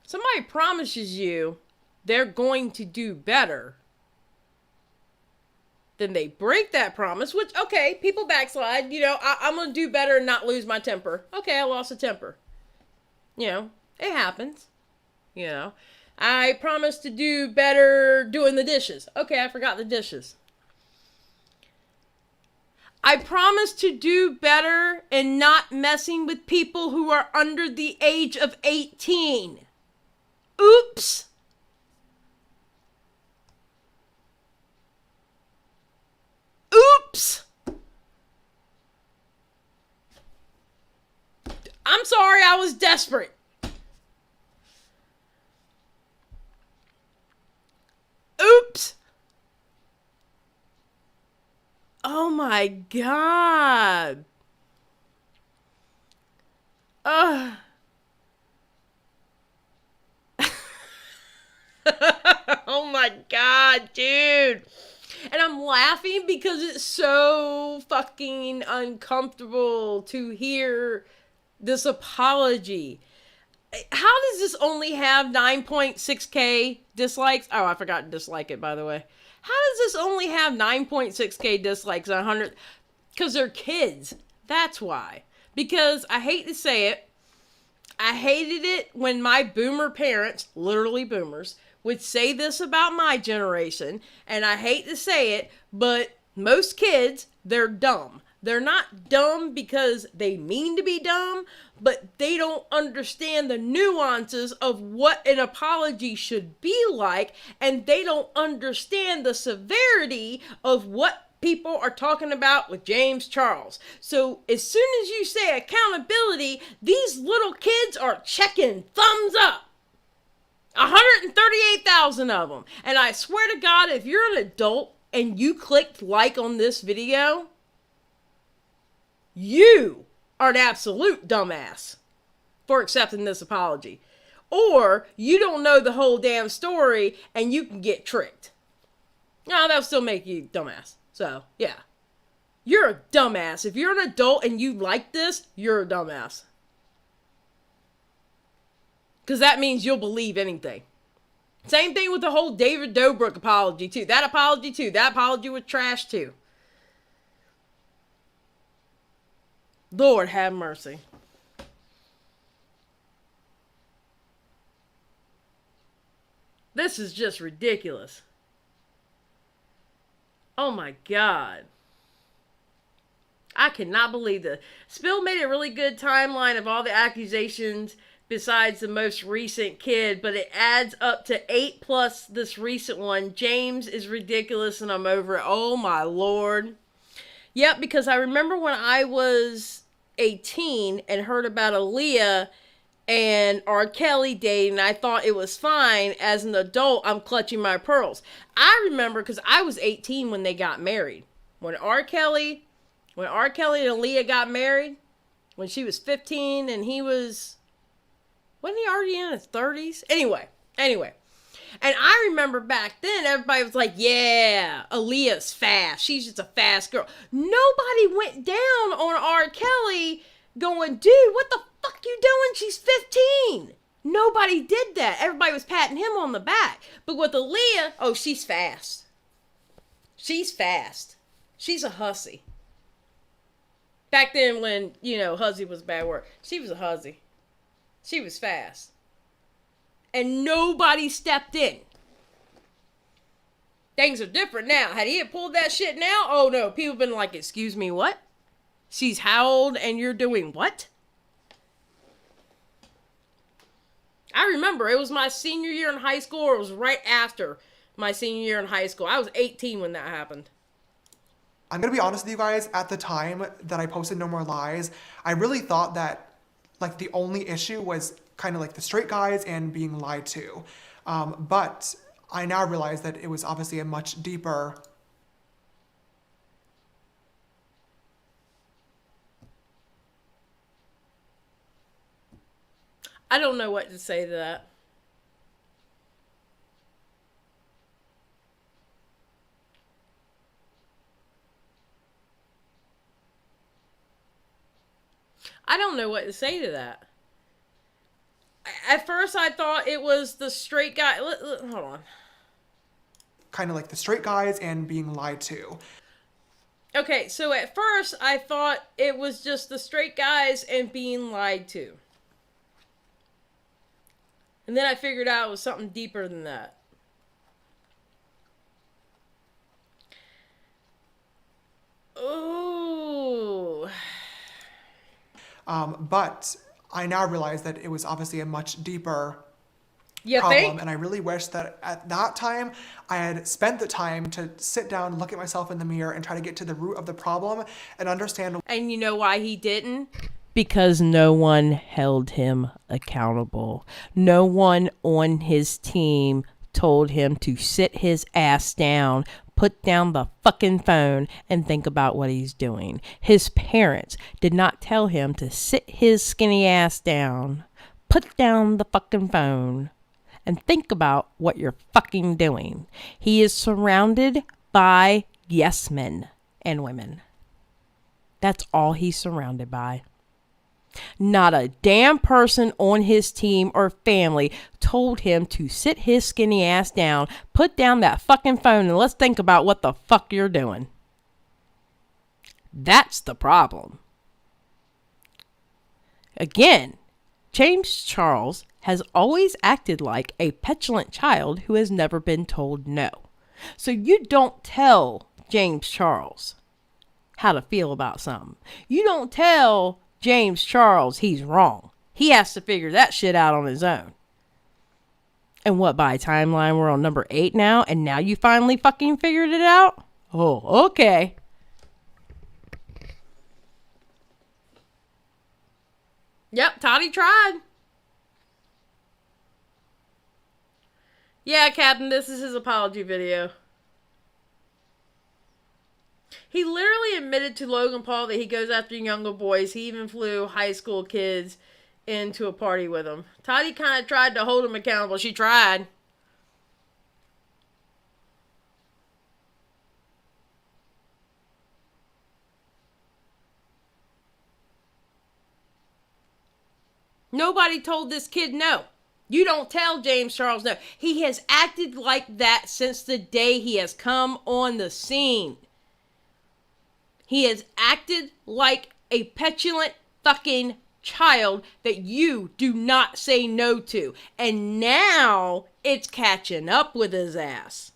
somebody promises you they're going to do better. Then they break that promise, which, okay, people backslide. You know, I'm going to do better and not lose my temper. Okay, I lost a temper. You know, it happens. You know, I promised to do better doing the dishes. Okay, I forgot the dishes. I promised to do better and not messing with people who are under the age of 18. Oops. Oops. I'm sorry, I was desperate. Oops. Oh my God. Oh my God, dude. And I'm laughing because it's so fucking uncomfortable to hear this apology. How does this only have 9.6k dislikes? Oh, I forgot to dislike it, by the way. How does this only have 9.6k dislikes on 100? Because they're kids. That's why. Because I hate to say it, I hated it when my boomer parents, literally boomers, would say this about my generation. And I hate to say it, but most kids, they're dumb. They're not dumb because they mean to be dumb, but they don't understand the nuances of what an apology should be like, and they don't understand the severity of what people are talking about with James Charles. So as soon as you say accountability, these little kids are checking thumbs up. 138,000 of them. And I swear to God, if you're an adult and you clicked like on this video, you are an absolute dumbass for accepting this apology. Or you don't know the whole damn story and you can get tricked. No, that'll still make you dumbass. So, yeah. You're a dumbass. If you're an adult and you like this, you're a dumbass. Because that means you'll believe anything. Same thing with the whole David Dobrik apology, too. That apology was trash, too. Lord have mercy. This is just ridiculous. Oh my God. I cannot believe this. Spill made a really good timeline of all the accusations besides the most recent kid, but it adds up to 8 plus this recent one. James is ridiculous and I'm over it. Oh my Lord. Yep, because I remember when I was 18 and heard about Aaliyah and R. Kelly dating, I thought it was fine. As an adult, I'm clutching my pearls. I remember because I was 18 when they got married. When R. Kelly and Aaliyah got married, when she was 15 and he was, wasn't he already in his 30s? Anyway. And I remember back then, everybody was like, yeah, Aaliyah's fast. She's just a fast girl. Nobody went down on R. Kelly going, dude, what the fuck you doing? She's 15. Nobody did that. Everybody was patting him on the back. But with Aaliyah, oh, she's fast. She's fast. She's a hussy. Back then when, hussy was a bad word. She was a hussy. She was fast. And nobody stepped in. Things are different now. Had he pulled that shit now? Oh no, people been like, excuse me, what? She's how old and you're doing what? I remember it was my senior year in high school, or it was right after my senior year in high school. I was 18 when that happened. I'm going to be honest with you guys, at the time that I posted No More Lies, I really thought that the only issue was kind of the straight guys and being lied to. But I now realize that it was obviously a much deeper. I don't know what to say to that. I don't know what to say to that. At first, I thought it was the straight guy. Hold on. Kind of like the straight guys and being lied to. Okay, so at first, I thought it was just the straight guys and being lied to. And then I figured out it was something deeper than that. Ooh. But I now realize that it was obviously a much deeper You problem, think? and I really wish that at that time I had spent the time to sit down, look at myself in the mirror, and try to get to the root of the problem and understand. And you know why he didn't? Because no one held him accountable. No one on his team told him to sit his ass down, put down the fucking phone, and think about what he's doing. His parents did not tell him to sit his skinny ass down, put down the fucking phone, and think about what you're fucking doing. He is surrounded by yes men and women. That's all he's surrounded by. Not a damn person on his team or family told him to sit his skinny ass down, put down that fucking phone, and let's think about what the fuck you're doing. That's the problem. Again, James Charles has always acted like a petulant child who has never been told no. So you don't tell James Charles how to feel about something. You don't tell James Charles he's wrong. He has to figure that shit out on his own. And what, by timeline, we're on number 8 now, and now you finally fucking figured it out? Oh, okay. Yep, Toddy tried. Yeah, Captain, this is his apology video. He literally admitted to Logan Paul that he goes after younger boys. He even flew high school kids into a party with him. Toddy kind of tried to hold him accountable. She tried. Nobody told this kid no. You don't tell James Charles no. He has acted like that since the day he has come on the scene. He has acted like a petulant fucking child that you do not say no to. And now it's catching up with his ass.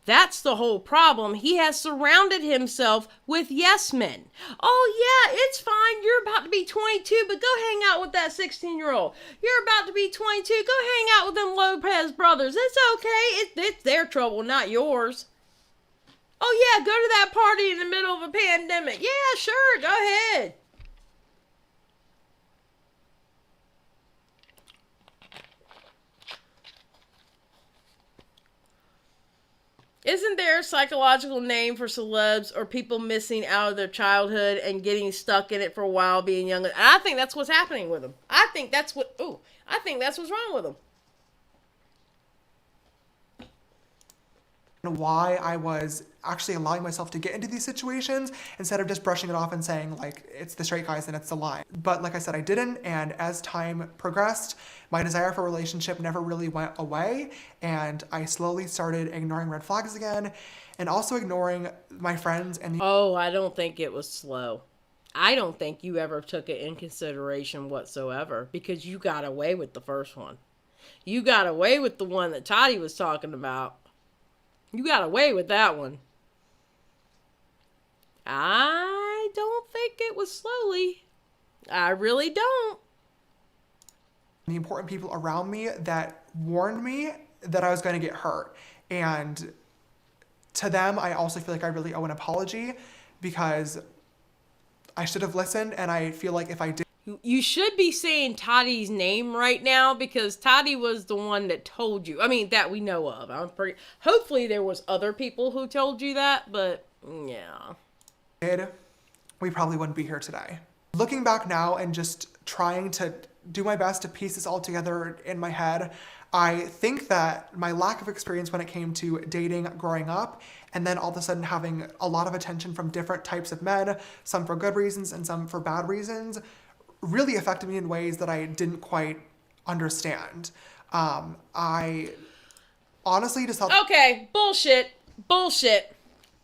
That's the whole problem. He has surrounded himself with yes men. Oh, yeah, it's fine. You're about to be 22, but go hang out with that 16-year-old. You're about to be 22. Go hang out with them Lopez brothers. It's okay. It's their trouble, not yours. Oh, yeah, go to that party in the middle of a pandemic. Yeah, sure, go ahead. Isn't there a psychological name for celebs or people missing out of their childhood and getting stuck in it for a while being young? And I think that's what's happening with them. I think that's what's wrong with them. Why I was actually allowing myself to get into these situations instead of just brushing it off and saying like it's the straight guys and it's the lie. But like I said, I didn't, and as time progressed, my desire for a relationship never really went away, and I slowly started ignoring red flags again and also ignoring my friends and Oh, I don't think it was slow. I don't think you ever took it in consideration whatsoever because you got away with the first one. You got away with the one that Toddy was talking about. You got away with that one. I don't think it was slowly. I really don't. the important people around me that warned me that I was going to get hurt. And to them, I also feel like I really owe an apology because I should have listened, and I feel like if I did. You should be saying Toddy's name right now because Toddy was the one that told you. I mean, that we know of. Hopefully there was other people who told you that, but yeah. We probably wouldn't be here today. Looking back now and just trying to do my best to piece this all together in my head, I think that my lack of experience when it came to dating growing up, and then all of a sudden having a lot of attention from different types of men, some for good reasons and some for bad reasons, really affected me in ways that I didn't quite understand. I honestly just thought. Okay, bullshit. Bullshit.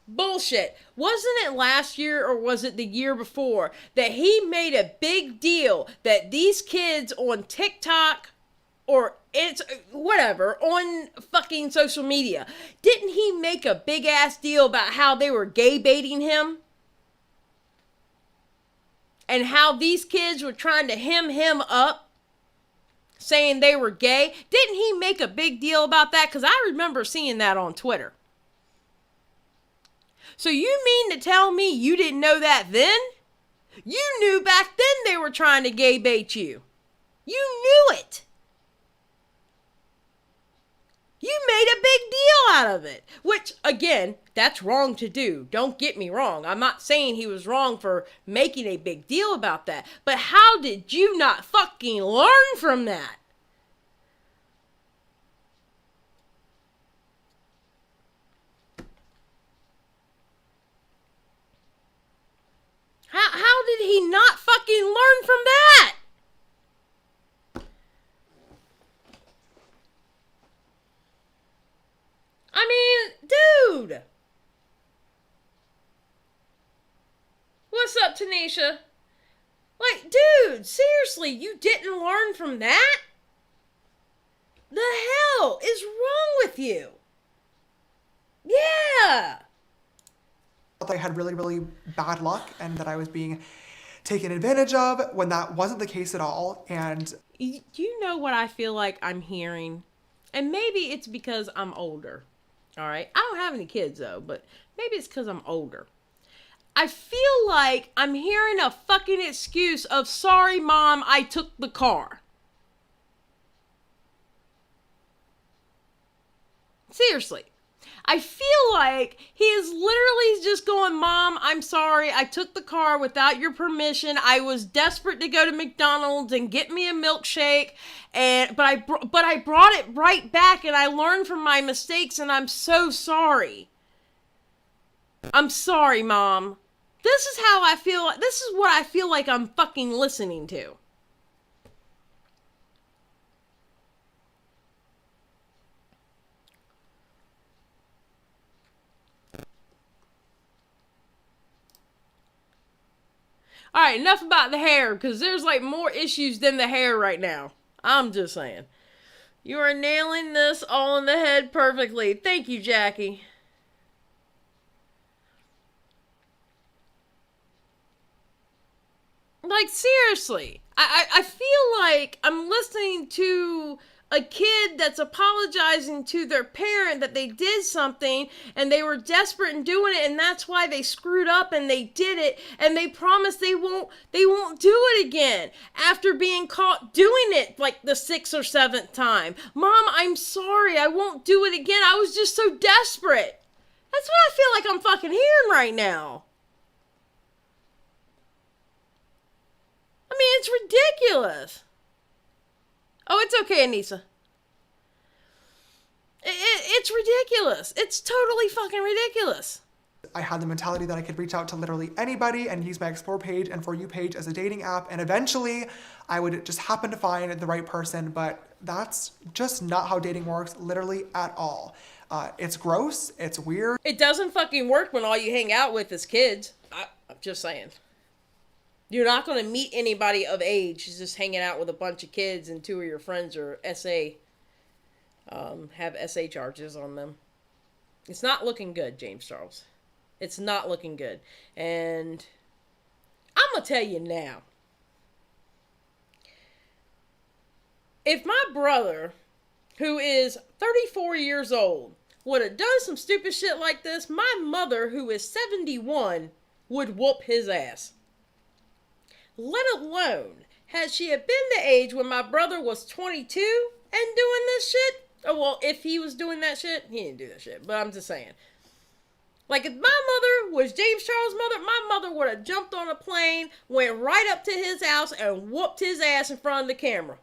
Bullshit. Wasn't it last year or was it the year before that he made a big deal that these kids on TikTok or it's whatever on fucking social media, didn't he make a big ass deal about how they were gay baiting him? And how these kids were trying to hem him up, saying they were gay? Didn't he make a big deal about that? Because I remember seeing that on Twitter. So you mean to tell me you didn't know that then? You knew back then they were trying to gay bait you. You knew it. You made a big deal out of it. Which, again, that's wrong to do. Don't get me wrong. I'm not saying he was wrong for making a big deal about that. But how did you not fucking learn from that? How did he not fucking learn from that? I mean, dude. What's up, Tanisha? Like, dude, seriously, you didn't learn from that? The hell is wrong with you? Yeah. That I had really, really bad luck and that I was being taken advantage of when that wasn't the case at all. And you know what I feel like I'm hearing? And maybe it's because I'm older. All right. I don't have any kids though, but maybe it's because I'm older. I feel like I'm hearing a fucking excuse of, sorry, mom, I took the car. Seriously. I feel like he is literally just going, Mom, I'm sorry. I took the car without your permission. I was desperate to go to McDonald's and get me a milkshake. But I brought it right back and I learned from my mistakes and I'm so sorry. I'm sorry, Mom. This is how I feel. This is what I feel like I'm fucking listening to. All right, enough about the hair, because there's like more issues than the hair right now. I'm just saying. You are nailing this all on the head perfectly. Thank you, Jackie. Like, seriously. I feel like I'm listening to a kid that's apologizing to their parent that they did something and they were desperate in doing it and that's why they screwed up and they did it and they promise they won't do it again after being caught doing it like the 6th or 7th time. Mom, I'm sorry, I won't do it again. I was just so desperate. That's what I feel like I'm fucking hearing right now. I mean, it's ridiculous. Oh, it's okay, Anissa. It's ridiculous. It's totally fucking ridiculous. I had the mentality that I could reach out to literally anybody and use my Explore page and For You page as a dating app. And eventually I would just happen to find the right person. But that's just not how dating works, literally at all. It's gross. It's weird. It doesn't fucking work when all you hang out with is kids. I'm just saying. You're not going to meet anybody of age just hanging out with a bunch of kids and 2 of your friends are have SA charges on them. It's not looking good, James Charles. It's not looking good. And I'm going to tell you now. If my brother, who is 34 years old, would have done some stupid shit like this, my mother, who is 71, would whoop his ass. Let alone, had she had been the age when my brother was 22 and doing this shit, oh, well, if he was doing that shit, he didn't do that shit, but I'm just saying. Like, if my mother was James Charles' mother, my mother would have jumped on a plane, went right up to his house, and whooped his ass in front of the camera.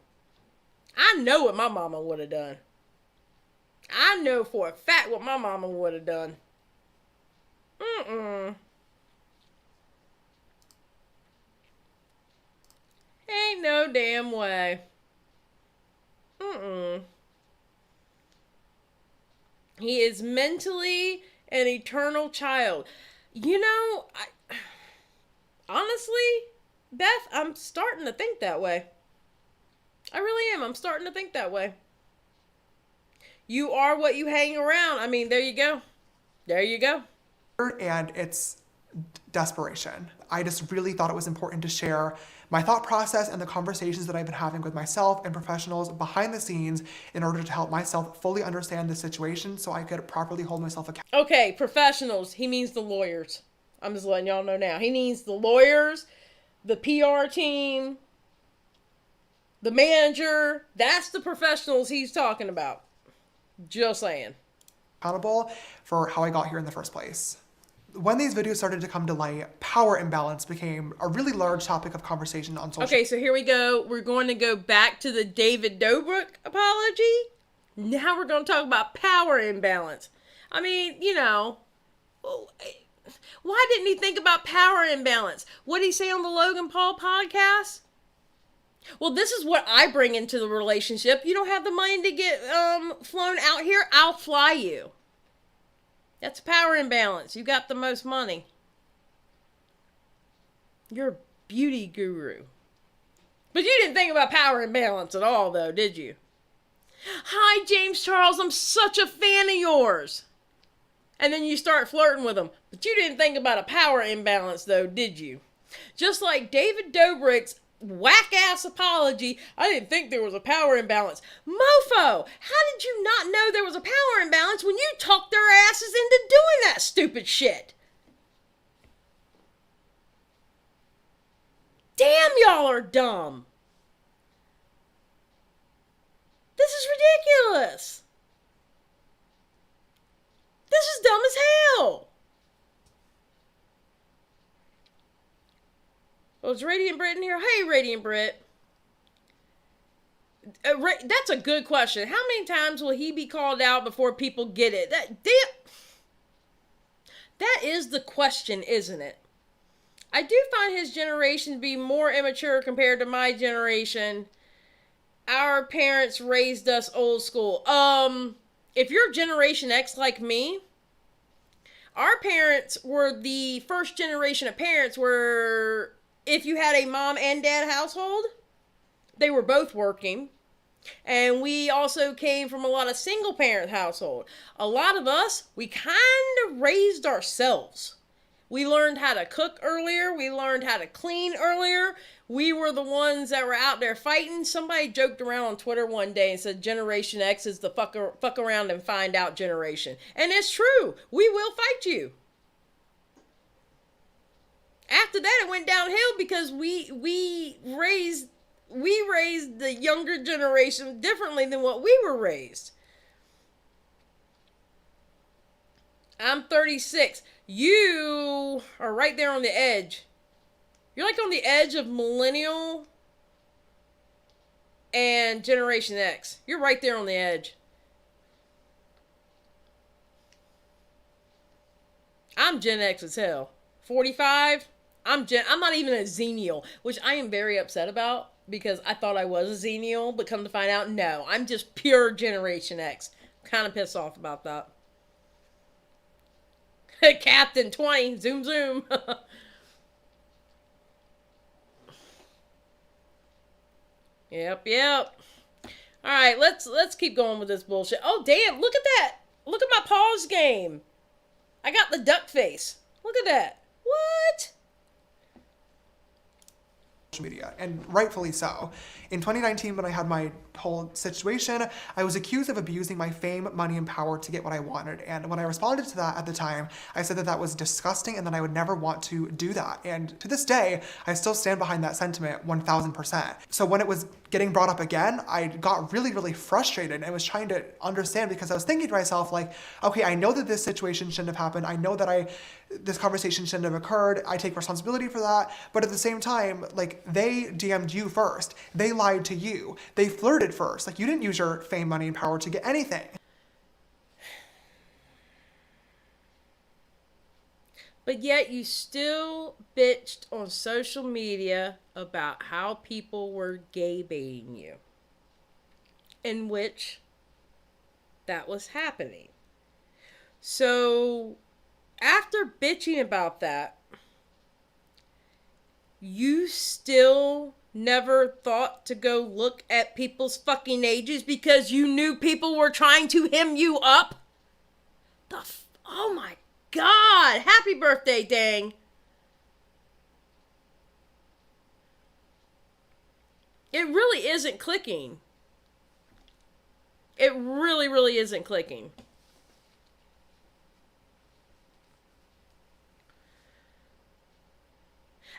I know what my mama would have done. I know for a fact what my mama would have done. Ain't no damn way. Mm-mm. He is mentally an eternal child. You know, honestly, Beth, I'm starting to think that way. I really am. I'm starting to think that way. You are what you hang around. I mean, there you go. There you go. And it's desperation. I just really thought it was important to share my thought process and the conversations that I've been having with myself and professionals behind the scenes in order to help myself fully understand the situation so I could properly hold myself accountable. Okay, professionals. He means the lawyers. I'm just letting y'all know now. He means the lawyers, the PR team, the manager. That's the professionals he's talking about. Just saying. For how I got here in the first place. When these videos started to come to light, power imbalance became a really large topic of conversation on social Okay, so here we go. We're going to go back to the David Dobrik apology. Now we're going to talk about power imbalance. I mean, you know, why didn't he think about power imbalance? What did he say on the Logan Paul podcast? Well, this is what I bring into the relationship. You don't have the money to get flown out here, I'll fly you. That's power imbalance. You got the most money. You're a beauty guru. But you didn't think about power imbalance at all, though, did you? Hi, James Charles. I'm such a fan of yours. And then you start flirting with him. But you didn't think about a power imbalance, though, did you? Just like David Dobrik's whack-ass apology, I didn't think there was a power imbalance. Mofo, how did you not know there was a power imbalance when you talked their asses into doing that stupid shit? Damn, y'all are dumb. This is ridiculous. This is dumb as hell. Well, it's Radiant Brit in here. Hey, Radiant Brit. That's a good question. How many times will he be called out before people get it? That is the question, isn't it? I do find his generation to be more immature compared to my generation. Our parents raised us old school. If you're Generation X like me, our parents were the first generation of parents where if you had a mom and dad household, they were both working. And we also came from a lot of single parent household. A lot of us, we kind of raised ourselves. We learned how to cook earlier. We learned how to clean earlier. We were the ones that were out there fighting. Somebody joked around on Twitter one day and said Generation X is the fuck around and find out generation. And it's true. We will fight you. After that, it went downhill because we raised the younger generation differently than what we were raised. I'm 36. You are right there on the edge. You're like on the edge of millennial and Generation X. You're right there on the edge. I'm Gen X as hell. 45. I'm not even a Xennial, which I am very upset about because I thought I was a Xennial, but come to find out, no. I'm just pure Generation X. Kind of pissed off about that. Captain 20, zoom zoom. Yep. All right, let's keep going with this bullshit. Oh damn, look at that. Look at my pause game. I got the duck face. Look at that. What? Media, and rightfully so. In 2019, when I had my whole situation, I was accused of abusing my fame, money, and power to get what I wanted. And when I responded to that at the time, I said that that was disgusting and that I would never want to do that. And to this day, I still stand behind that sentiment 1000%. So when it was getting brought up again, I got really, really frustrated and was trying to understand because I was thinking to myself like, okay, I know that this situation shouldn't have happened. I know that this conversation shouldn't have occurred. I take responsibility for that. But at the same time, like they DM'd you first. They lied to you. They flirted first. Like you didn't use your fame, money, and power to get anything. But yet you still bitched on social media about how people were gay baiting you. In which that was happening. So after bitching about that, you still never thought to go look at people's fucking ages because you knew people were trying to hem you up? Oh my God! Happy birthday, dang! It really isn't clicking. It really, really isn't clicking.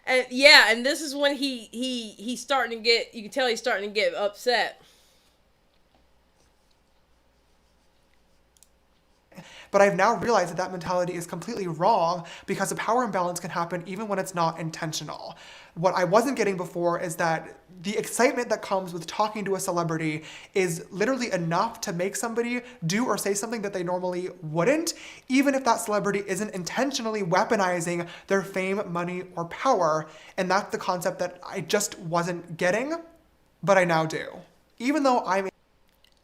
And yeah, and this is when he's starting to get, you can tell he's starting to get upset. But I've now realized that that mentality is completely wrong because a power imbalance can happen even when it's not intentional. What I wasn't getting before is that the excitement that comes with talking to a celebrity is literally enough to make somebody do or say something that they normally wouldn't, even if that celebrity isn't intentionally weaponizing their fame, money, or power. And that's the concept that I just wasn't getting, but I now do. Even though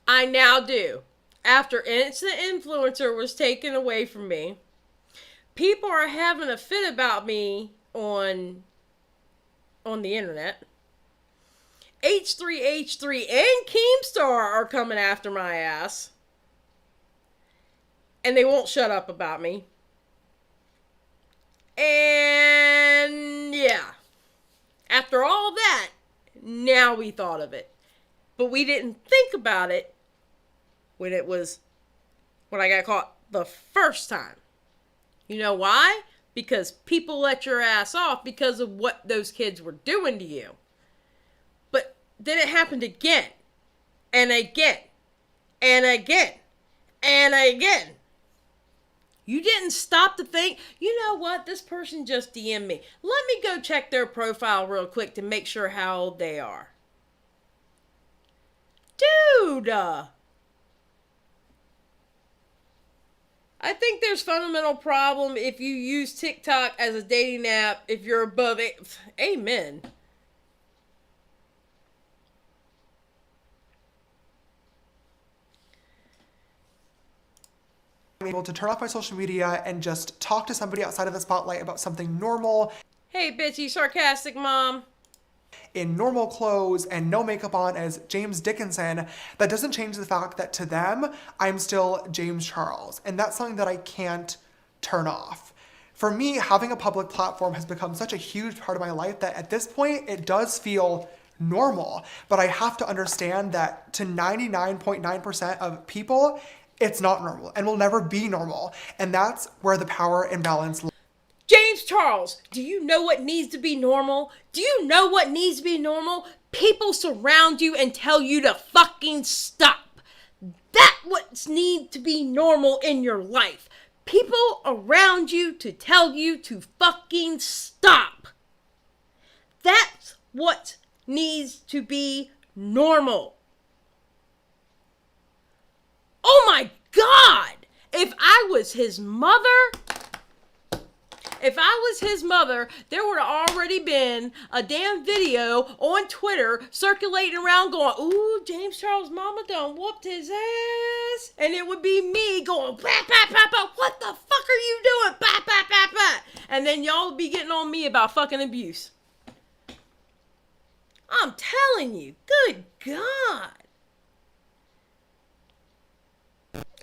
I now do. After Instant Influencer was taken away from me, people are having a fit about me on the internet. H3H3 and Keemstar are coming after my ass. And they won't shut up about me. And yeah. After all that, now we thought of it. But we didn't think about it when I got caught the first time. You know why? Because people let your ass off because of what those kids were doing to you. But then it happened again. And again. And again. And again. You didn't stop to think, you know what? This person just DM'd me. Let me go check their profile real quick to make sure how old they are. Dude! I think there's fundamental problem if you use TikTok as a dating app if you're above it. Amen. I'm able to turn off my social media and just talk to somebody outside of the spotlight about something normal. Hey, bitchy, sarcastic mom. In normal clothes and no makeup on as James Dickinson, that doesn't change the fact that to them, I'm still James Charles. And that's something that I can't turn off. For me, having a public platform has become such a huge part of my life that at this point, it does feel normal. But I have to understand that to 99.9% of people, it's not normal and will never be normal. And that's where the power imbalance lies. James Charles, do you know what needs to be normal? Do you know what needs to be normal? People surround you and tell you to fucking stop. That's what needs to be normal in your life. People around you to tell you to fucking stop. That's what needs to be normal. Oh my God! If I was his mother... If I was his mother, there would have already been a damn video on Twitter circulating around going, ooh, James Charles' mama done whooped his ass. And it would be me going, bah, bah, bah, bah, what the fuck are you doing? Bah, bah, bah, bah. And then y'all would be getting on me about fucking abuse. I'm telling you, good God.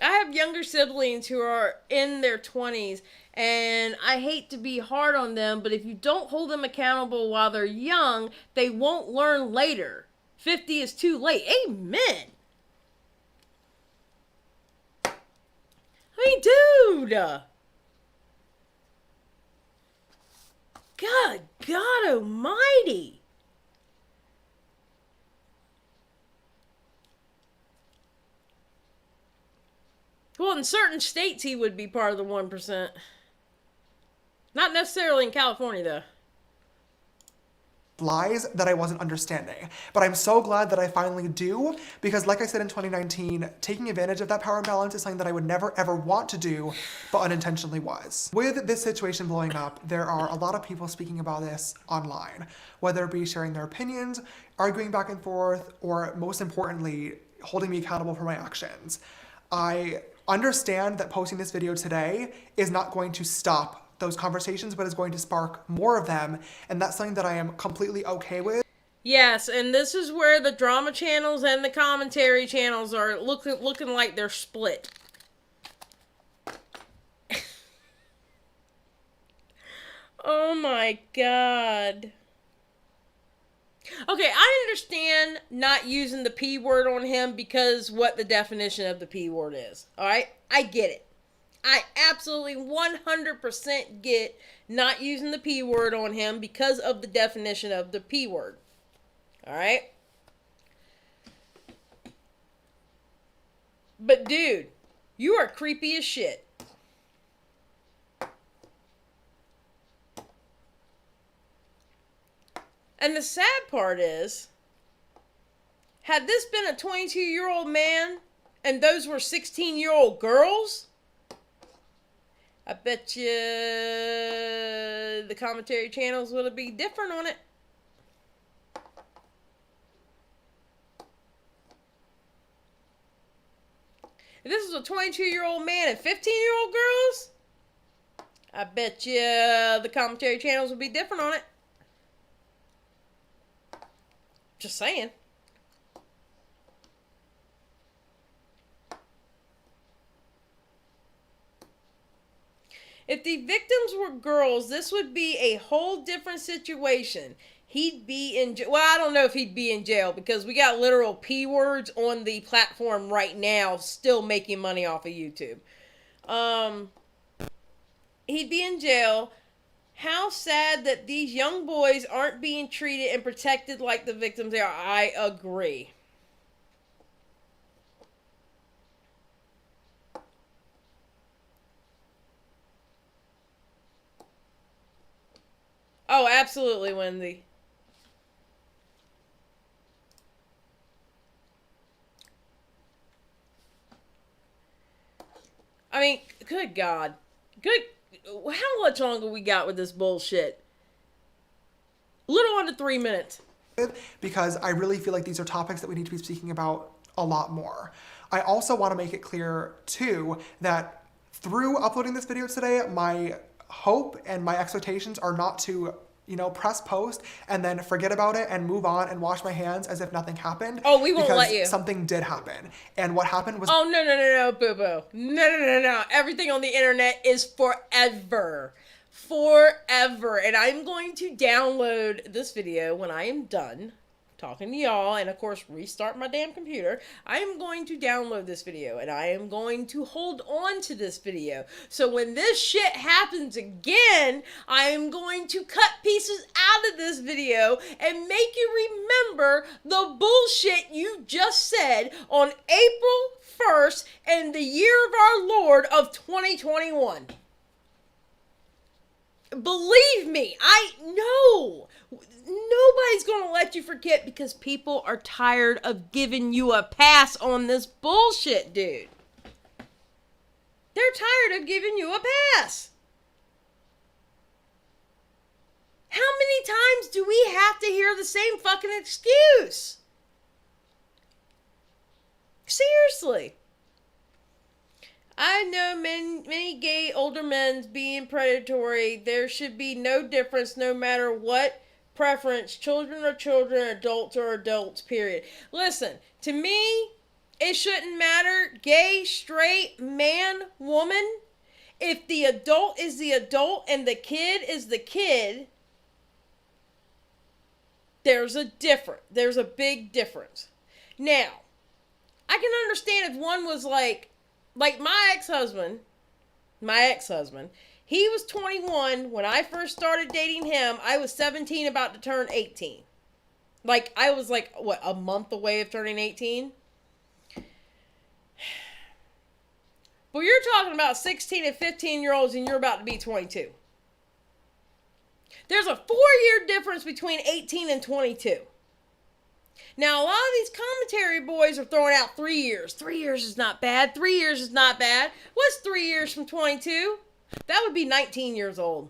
I have younger siblings who are in their 20s, and I hate to be hard on them, but if you don't hold them accountable while they're young, they won't learn later. 50 is too late. Amen. I mean, dude. God almighty. Well, in certain states, he would be part of the 1%. Not necessarily in California, though. lies that I wasn't understanding. But I'm so glad that I finally do, because like I said in 2019, taking advantage of that power imbalance is something that I would never ever want to do, but unintentionally was. With this situation blowing up, there are a lot of people speaking about this online, whether it be sharing their opinions, arguing back and forth, or most importantly, holding me accountable for my actions. I understand that posting this video today is not going to stop those conversations, but is going to spark more of them, and that's something that I am completely okay with. Yes, and this is where the drama channels and the commentary channels are looking like they're split. Oh my god. Okay, I understand not using the P word on him because what the definition of the P word is. Alright? I get it. I absolutely 100% get not using the P word on him because of the definition of the P word. Alright? But dude, you are creepy as shit. And the sad part is, had this been a 22-year-old man and those were 16-year-old girls, I bet you the commentary channels would be different on it. If this is a 22-year-old man and 15-year-old girls, I bet you the commentary channels would be different on it. Just saying. If the victims were girls, this would be a whole different situation. He'd be in jail. Well, I don't know if he'd be in jail because we got literal P words on the platform right now still making money off of YouTube. He'd be in jail. How sad that these young boys aren't being treated and protected like the victims they are. I agree. Oh, absolutely, Wendy. I mean, good God. How much longer we got with this bullshit? Little under 3 minutes. Because I really feel like these are topics that we need to be speaking about a lot more. I also want to make it clear, too, that through uploading this video today, my hope and my expectations are not to, press post and then forget about it and move on and wash my hands as if nothing happened. Oh, we won't let you. Something did happen. And what happened was... Oh, no, boo-boo. No. Everything on the internet is forever. Forever. And I'm going to download this video when I am done talking to y'all and, of course, restart my damn computer. I am going to download this video and I am going to hold on to this video. So when this shit happens again, I am going to cut pieces out of this video and make you remember the bullshit you just said on April 1st in the year of our Lord of 2021. Believe me, I know. Nobody's going to let you forget because people are tired of giving you a pass on this bullshit, dude. They're tired of giving you a pass. How many times do we have to hear the same fucking excuse? Seriously. I know many gay older men being predatory. There should be no difference no matter what preference. Children are children, adults are adults, period. Listen, to me, it shouldn't matter gay, straight, man, woman. If the adult is the adult and the kid is the kid, there's a big difference. Now, I can understand if one was like my ex-husband, he was 21 when I first started dating him. I was 17, about to turn 18. I was a month away of turning 18? But you're talking about 16 and 15-year-olds and you're about to be 22. There's a 4-year difference between 18 and 22. Now, a lot of these commentary boys are throwing out 3 years. 3 years is not bad. 3 years is not bad. What's 3 years from 22? That would be 19 years old.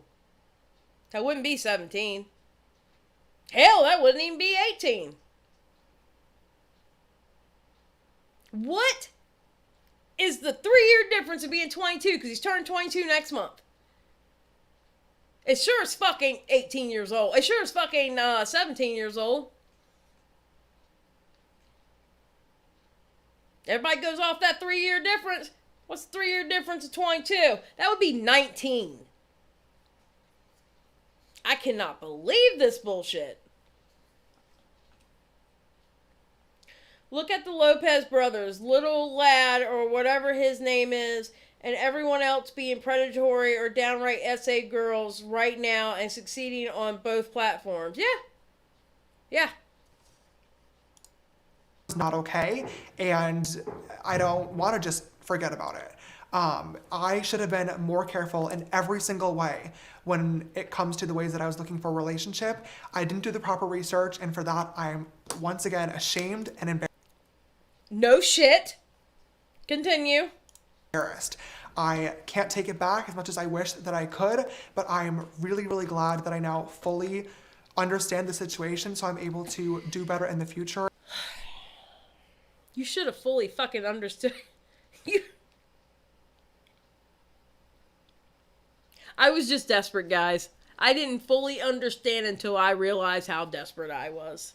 That wouldn't be 17. Hell, that wouldn't even be 18. What is the 3-year difference of being 22? Because he's turning 22 next month. It sure is fucking 18 years old. It sure is fucking 17 years old. Everybody goes off that 3-year difference. What's the 3-year difference of 22? That would be 19. I cannot believe this bullshit. Look at the Lopez brothers, Little Lad or whatever his name is, and everyone else being predatory or downright SA girls right now and succeeding on both platforms. Yeah. Yeah. It's not okay, and I don't want to just forget about it. I should have been more careful in every single way when it comes to the ways that I was looking for a relationship. I didn't do the proper research, and for that, I'm once again ashamed and No shit. Continue. embarrassed. I can't take it back as much as I wish that I could, but I'm really, really glad that I now fully understand the situation, so I'm able to do better in the future. You should have fully fucking understood. I was just desperate, guys. I didn't fully understand until I realized how desperate I was.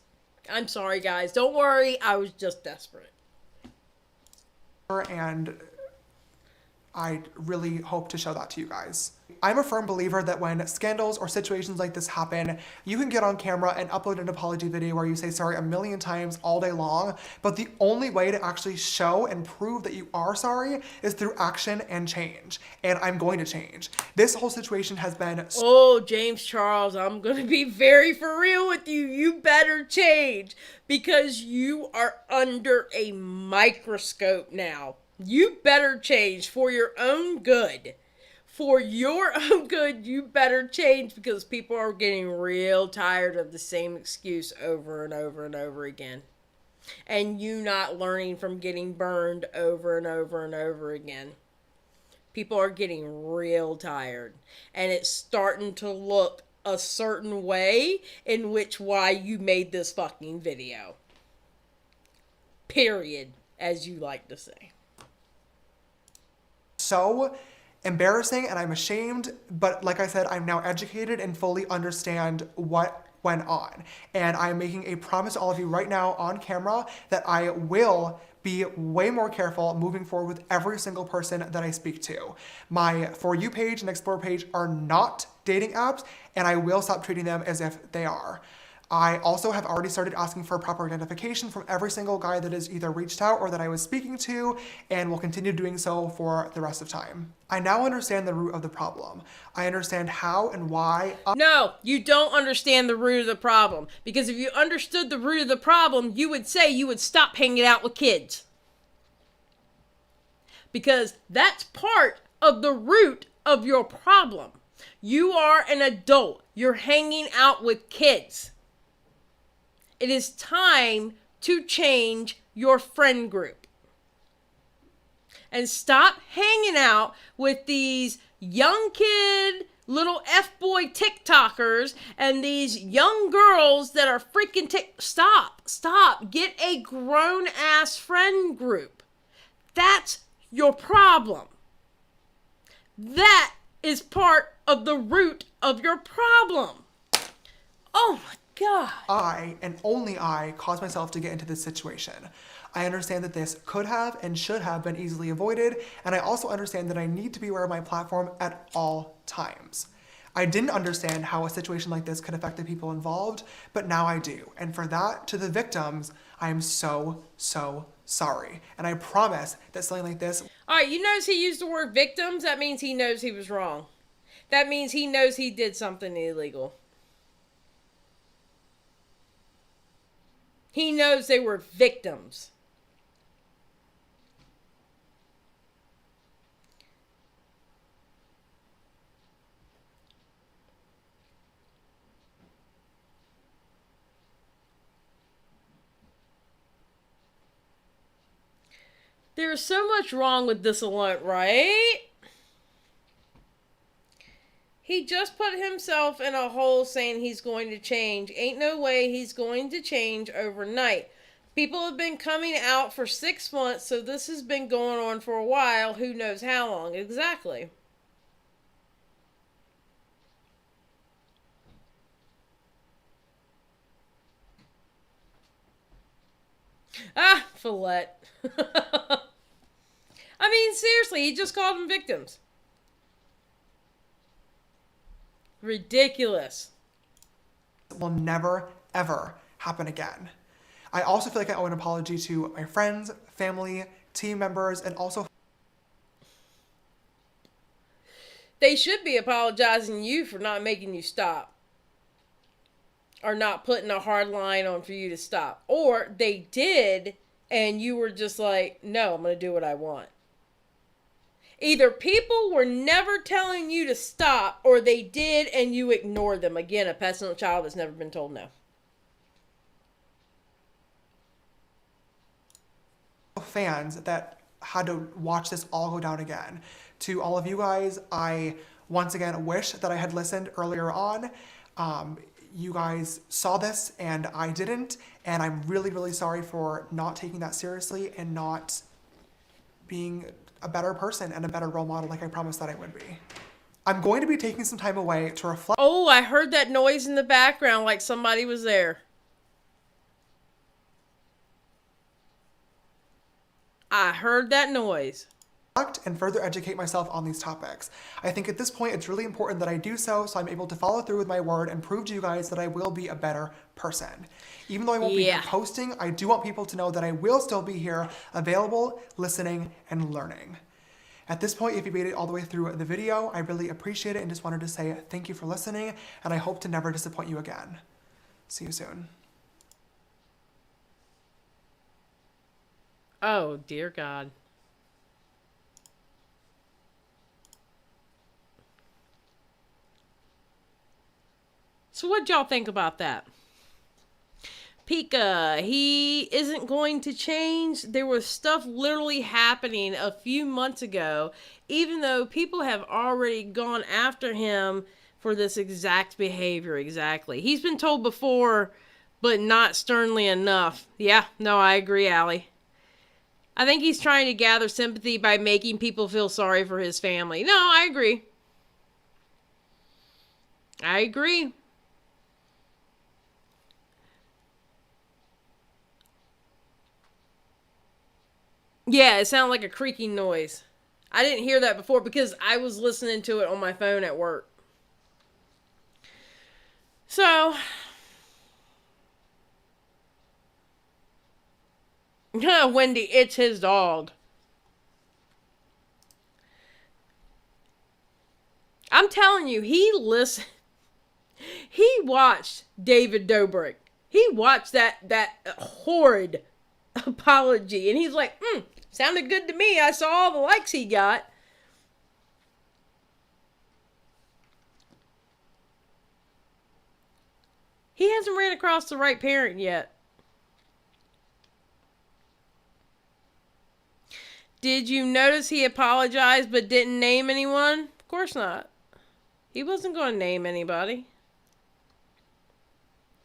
I'm sorry, guys. Don't worry. I was just desperate. And I really hope to show that to you guys. I'm a firm believer that when scandals or situations like this happen, you can get on camera and upload an apology video where you say sorry a million times all day long, but the only way to actually show and prove that you are sorry is through action and change. And I'm going to change. This whole situation has been Oh, James Charles, I'm going to be very for real with you. You better change because you are under a microscope now. You better change for your own good. For your own good, you better change because people are getting real tired of the same excuse over and over and over again. And you not learning from getting burned over and over and over again. People are getting real tired. And it's starting to look a certain way in which why you made this fucking video. Period, as you like to say. So embarrassing and I'm ashamed, but like I said, I'm now educated and fully understand what went on. And I'm making a promise to all of you right now on camera that I will be way more careful moving forward with every single person that I speak to. My For You page and Explore page are not dating apps, and I will stop treating them as if they are. I also have already started asking for proper identification from every single guy that has either reached out or that I was speaking to, and will continue doing so for the rest of time. I now understand the root of the problem. I understand how and why. No, you don't understand the root of the problem. Because if you understood the root of the problem, you would say you would stop hanging out with kids. Because that's part of the root of your problem. You are an adult. You're hanging out with kids. It is time to change your friend group. And stop hanging out with these young kid, little F-boy TikTokers and these young girls that are freaking Stop. Get a grown-ass friend group. That's your problem. That is part of the root of your problem. Oh my God. I, and only I, caused myself to get into this situation. I understand that this could have and should have been easily avoided, and I also understand that I need to be aware of my platform at all times. I didn't understand how a situation like this could affect the people involved, but now I do. And for that, to the victims, I am so, so sorry. And I promise that something like this... Alright, you notice he used the word victims? That means he knows he was wrong. That means he knows he did something illegal. He knows they were victims. There's so much wrong with this alone, right? He just put himself in a hole saying he's going to change. Ain't no way he's going to change overnight. People have been coming out for 6 months, so this has been going on for a while. Who knows how long exactly? Ah, Follett. I mean, seriously, he just called them victims. Ridiculous. It will never, ever happen again. I also feel like I owe an apology to my friends, family, team members, and also They should be apologizing to you for not making you stop. Or not putting a hard line on for you to stop. Or they did, and you were just like, no, I'm going to do what I want. Either people were never telling you to stop, or they did and you ignored them. Again, a pestilent child that's never been told no. fans that had to watch this all go down again. To all of you guys, I once again wish that I had listened earlier on. You guys saw this and I didn't, and I'm really, really sorry for not taking that seriously and not being a better person and a better role model like I promised that I would be. I'm going to be taking some time away to reflect. Oh, I heard that noise in the background like somebody was there. I heard that noise. And further educate myself on these topics. I think at this point it's really important that I do so I'm able to follow through with my word and prove to you guys that I will be a better person. Even though I won't be here posting, I do want people to know that I will still be here, available, listening, and learning. At this point, if you made it all the way through the video, I really appreciate it and just wanted to say thank you for listening, and I hope to never disappoint you again. See you soon. Oh, dear God. So what'd y'all think about that? Pika, he isn't going to change. There was stuff literally happening a few months ago, even though people have already gone after him for this exact behavior. Exactly. He's been told before, but not sternly enough. Yeah, no, I agree, Allie. I think he's trying to gather sympathy by making people feel sorry for his family. No, I agree. I agree. Yeah, it sounded like a creaking noise. I didn't hear that before because I was listening to it on my phone at work. So, Wendy, it's his dog. I'm telling you, he watched David Dobrik. He watched that horrid apology, and he's like, sounded good to me. I saw all the likes he got. He hasn't ran across the right parent yet. Did you notice he apologized but didn't name anyone? Of course not. He wasn't going to name anybody.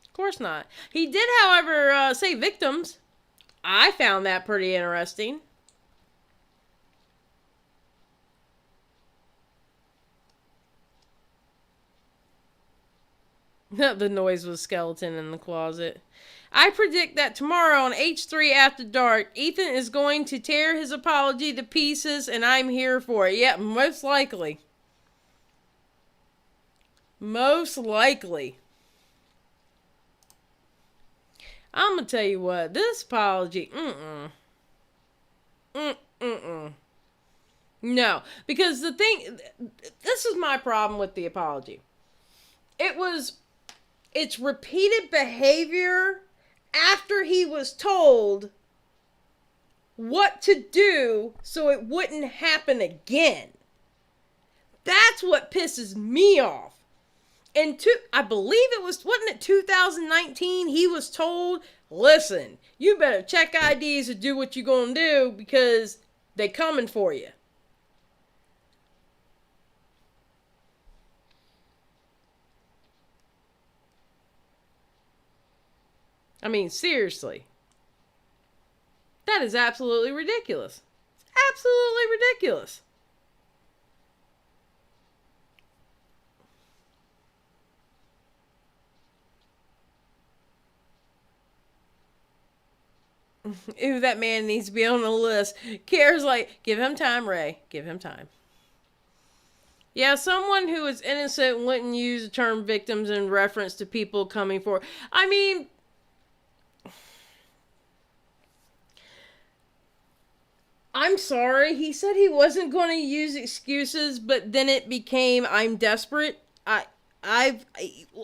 Of course not. He did, however, say victims. I found that pretty interesting. The noise was skeleton in the closet. I predict that tomorrow on H3 After Dark, Ethan is going to tear his apology to pieces, and I'm here for it. Yeah, most likely. Most likely. I'm going to tell you what, this apology, No, because the thing, this is my problem with the apology. It's repeated behavior after he was told what to do so it wouldn't happen again. That's what pisses me off. And I believe wasn't it 2019, he was told, listen, you better check IDs to do what you're going to do because They coming for you. I mean, seriously. That is absolutely ridiculous. Absolutely ridiculous. Ooh, that man needs to be on the list. Kara's like, give him time, Ray. Give him time. Yeah, someone who is innocent wouldn't use the term victims in reference to people coming for. I mean, I'm sorry. He said he wasn't going to use excuses, but then it became, I'm desperate.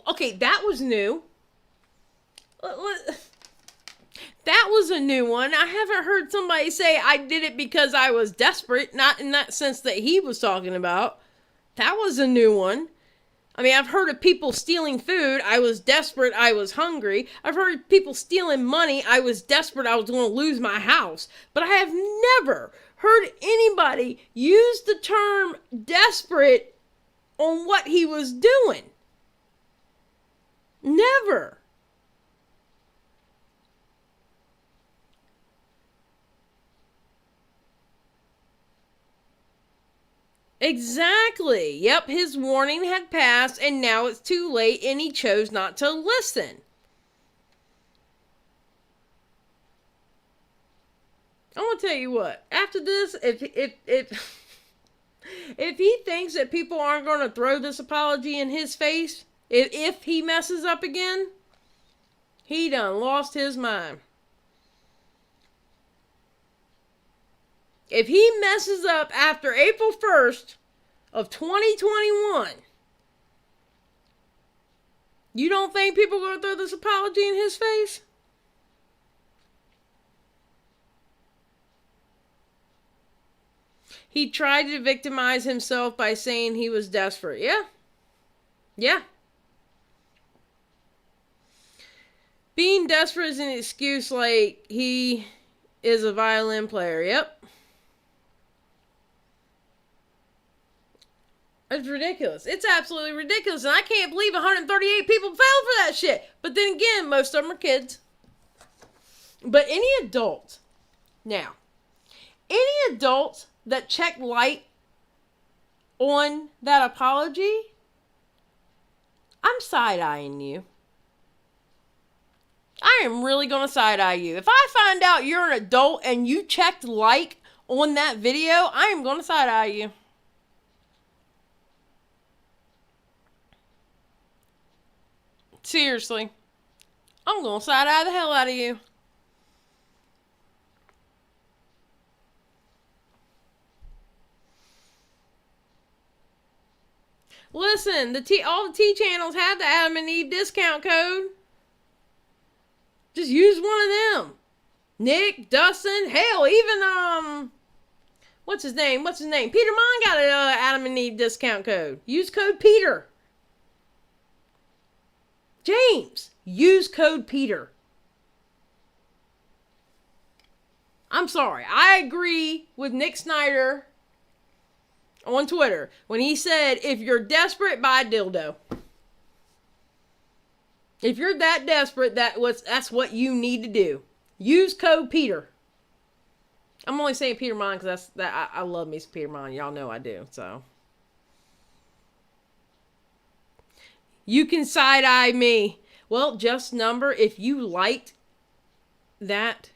Okay, that was new. That was a new one. I haven't heard somebody say I did it because I was desperate. Not in that sense that he was talking about. That was a new one. I mean, I've heard of people stealing food. I was desperate. I was hungry. I've heard of people stealing money. I was desperate. I was going to lose my house. But I have never heard anybody use the term desperate on what he was doing. Never. Exactly. Yep, his warning had passed and now it's too late and he chose not to listen. I want to tell you what. After this, if he thinks that people aren't going to throw this apology in his face, if he messes up again, he done lost his mind. If he messes up after April 1st of 2021, you don't think people are going to throw this apology in his face? He tried to victimize himself by saying he was desperate. Yeah. Yeah. Being desperate is an excuse like he is a violin player. Yep. It's ridiculous. It's absolutely ridiculous. And I can't believe 138 people fell for that shit. But then again, most of them are kids. But any adult, now, any adult that checked light on that apology, I'm side-eyeing you. I am really going to side-eye you. If I find out you're an adult and you checked like on that video, I am going to side-eye you. Seriously. I'm going to side-eye the hell out of you. Listen, all the T channels have the Adam and Eve discount code. Just use one of them. Nick, Dustin, hell, even, what's his name? Peter Mon got an Adam and Eve discount code. Use code Peter. James, use code Peter. I'm sorry. I agree with Nick Snyder on Twitter when he said, if you're desperate, buy a dildo. If you're that desperate, that's what you need to do. Use code Peter. I'm only saying Peter Mon because I love me some Peter Mon. Y'all know I do. So you can side-eye me. Well, just number if you liked that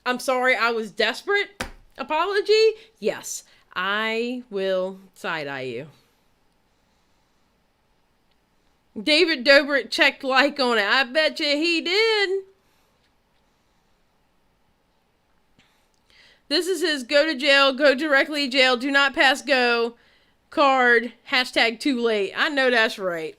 I'm sorry, I was desperate apology. Yes, I will side-eye you. David Dobrik checked like on it. I bet you he did. This is his go to jail, go directly jail, do not pass go card, hashtag too late. I know that's right.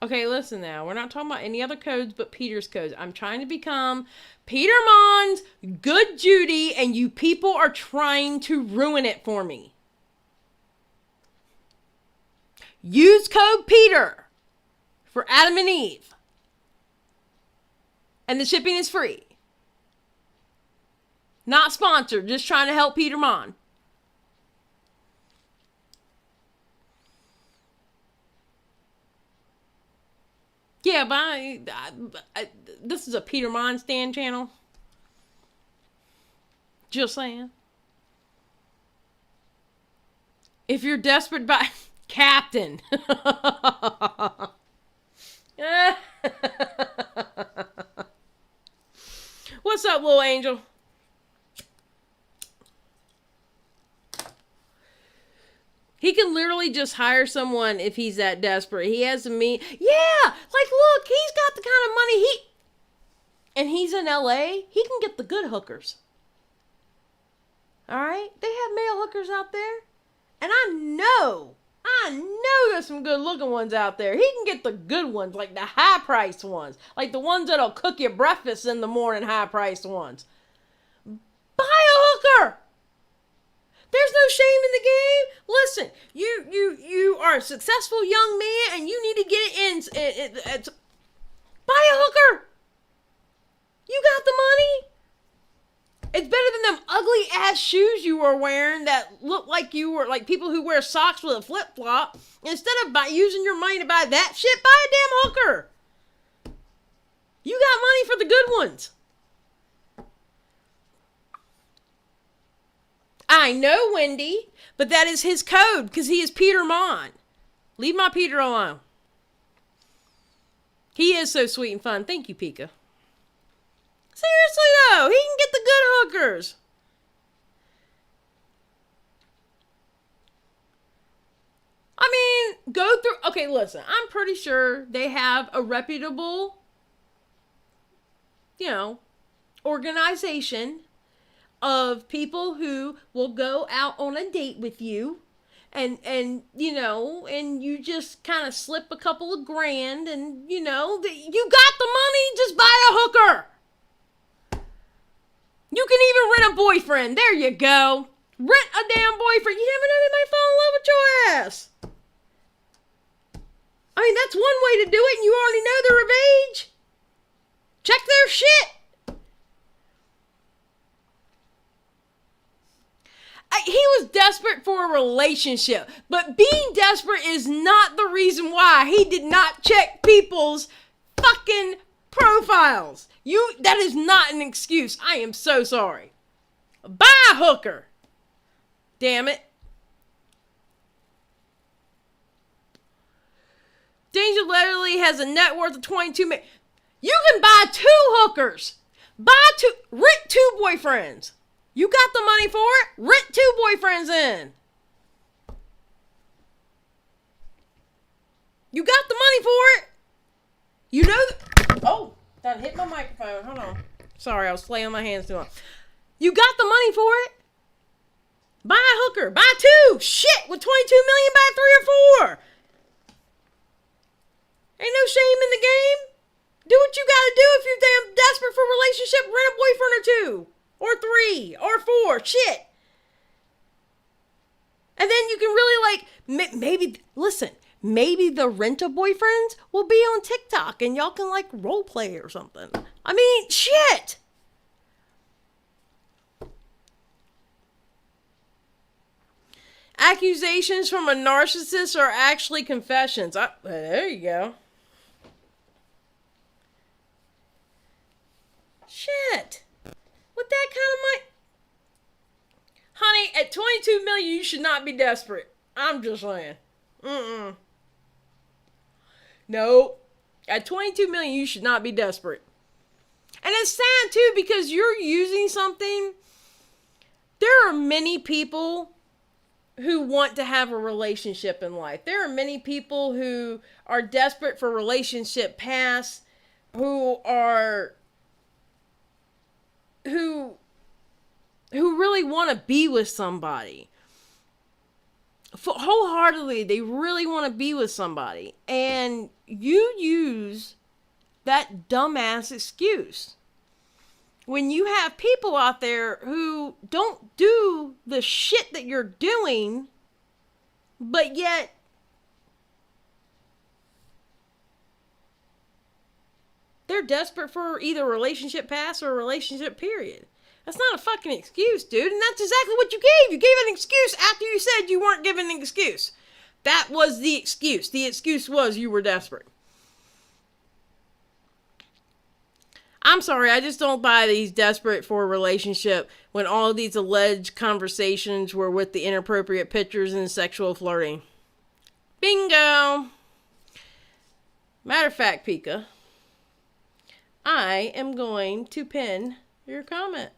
Okay, listen now. We're not talking about any other codes but Peter's codes. I'm trying to become Peter Mon's good Judy, and you people are trying to ruin it for me. Use code Peter. for Adam and Eve. And the shipping is free. Not sponsored, just trying to help Peter Mon. Yeah, but this is a Peter Mon Stan channel. Just saying. If you're desperate by Captain. What's up, little angel? He can literally just hire someone if he's that desperate. He has to meet. Yeah, like look, he's got the kind of money and he's in LA. He can get the good hookers. All right, they have male hookers out there, and I know there's some good looking ones out there. He can get the good ones, like the high priced ones, like the ones that'll cook you breakfast in the morning. High priced ones. Buy a hooker. There's no shame in the game. Listen, you are a successful young man and you need to get it in. Buy a hooker. You got the money. It's better than them ugly ass shoes you were wearing that look like you were like people who wear socks with a flip flop. Instead of using your money to buy that shit, buy a damn hooker. You got money for the good ones. I know, Wendy, but that is his code because he is Peter Mon. Leave my Peter alone. He is so sweet and fun. Thank you, Pika. Seriously, though, he can get the good hookers. I mean, go through... Okay, listen, I'm pretty sure they have a reputable, organization of people who will go out on a date with you and you just kind of slip a couple of grand and, you got the money, just buy a hooker. You can even rent a boyfriend. There you go. Rent a damn boyfriend. You never know, they might fall in love with your ass. I mean, that's one way to do it and you already know they're of age. Check their shit. He was desperate for a relationship, but being desperate is not the reason why he did not check people's fucking profiles. That is not an excuse. I am so sorry. Buy a hooker. Damn it. Danger literally has a net worth of 22 million. You can buy 2 hookers. Rent 2 boyfriends. You got the money for it? Rent 2 boyfriends in. You got the money for it? Oh, that hit my microphone. Hold on. Sorry, I was playing with my hands too long. You got the money for it? Buy a hooker. Buy 2. Shit, with 22 million, buy 3 or 4. Ain't no shame in the game. Do what you gotta do if you're damn desperate for a relationship. Rent a boyfriend or 2. Or 3, or 4, shit. And then you can really maybe the rent-a-boyfriends will be on TikTok and y'all can role play or something. I mean, shit. Accusations from a narcissist are actually confessions. There you go. Shit. With that kind of money, honey, at 22 million, you should not be desperate. I'm just saying. No, at 22 million, you should not be desperate. And it's sad too because you're using something. There are many people who want to have a relationship in life. There are many people who are desperate for relationship paths, who really want to be with somebody. Wholeheartedly, they really want to be with somebody. And you use that dumbass excuse. When you have people out there who don't do the shit that you're doing, but yet They're desperate for either a relationship past or a relationship period. That's not a fucking excuse, dude. And that's exactly what you gave. You gave an excuse after you said you weren't giving an excuse. That was the excuse. The excuse was you were desperate. I'm sorry, I just don't buy that he's desperate for a relationship when all of these alleged conversations were with the inappropriate pictures and sexual flirting. Bingo! Matter of fact, Pika, I am going to pin your comment.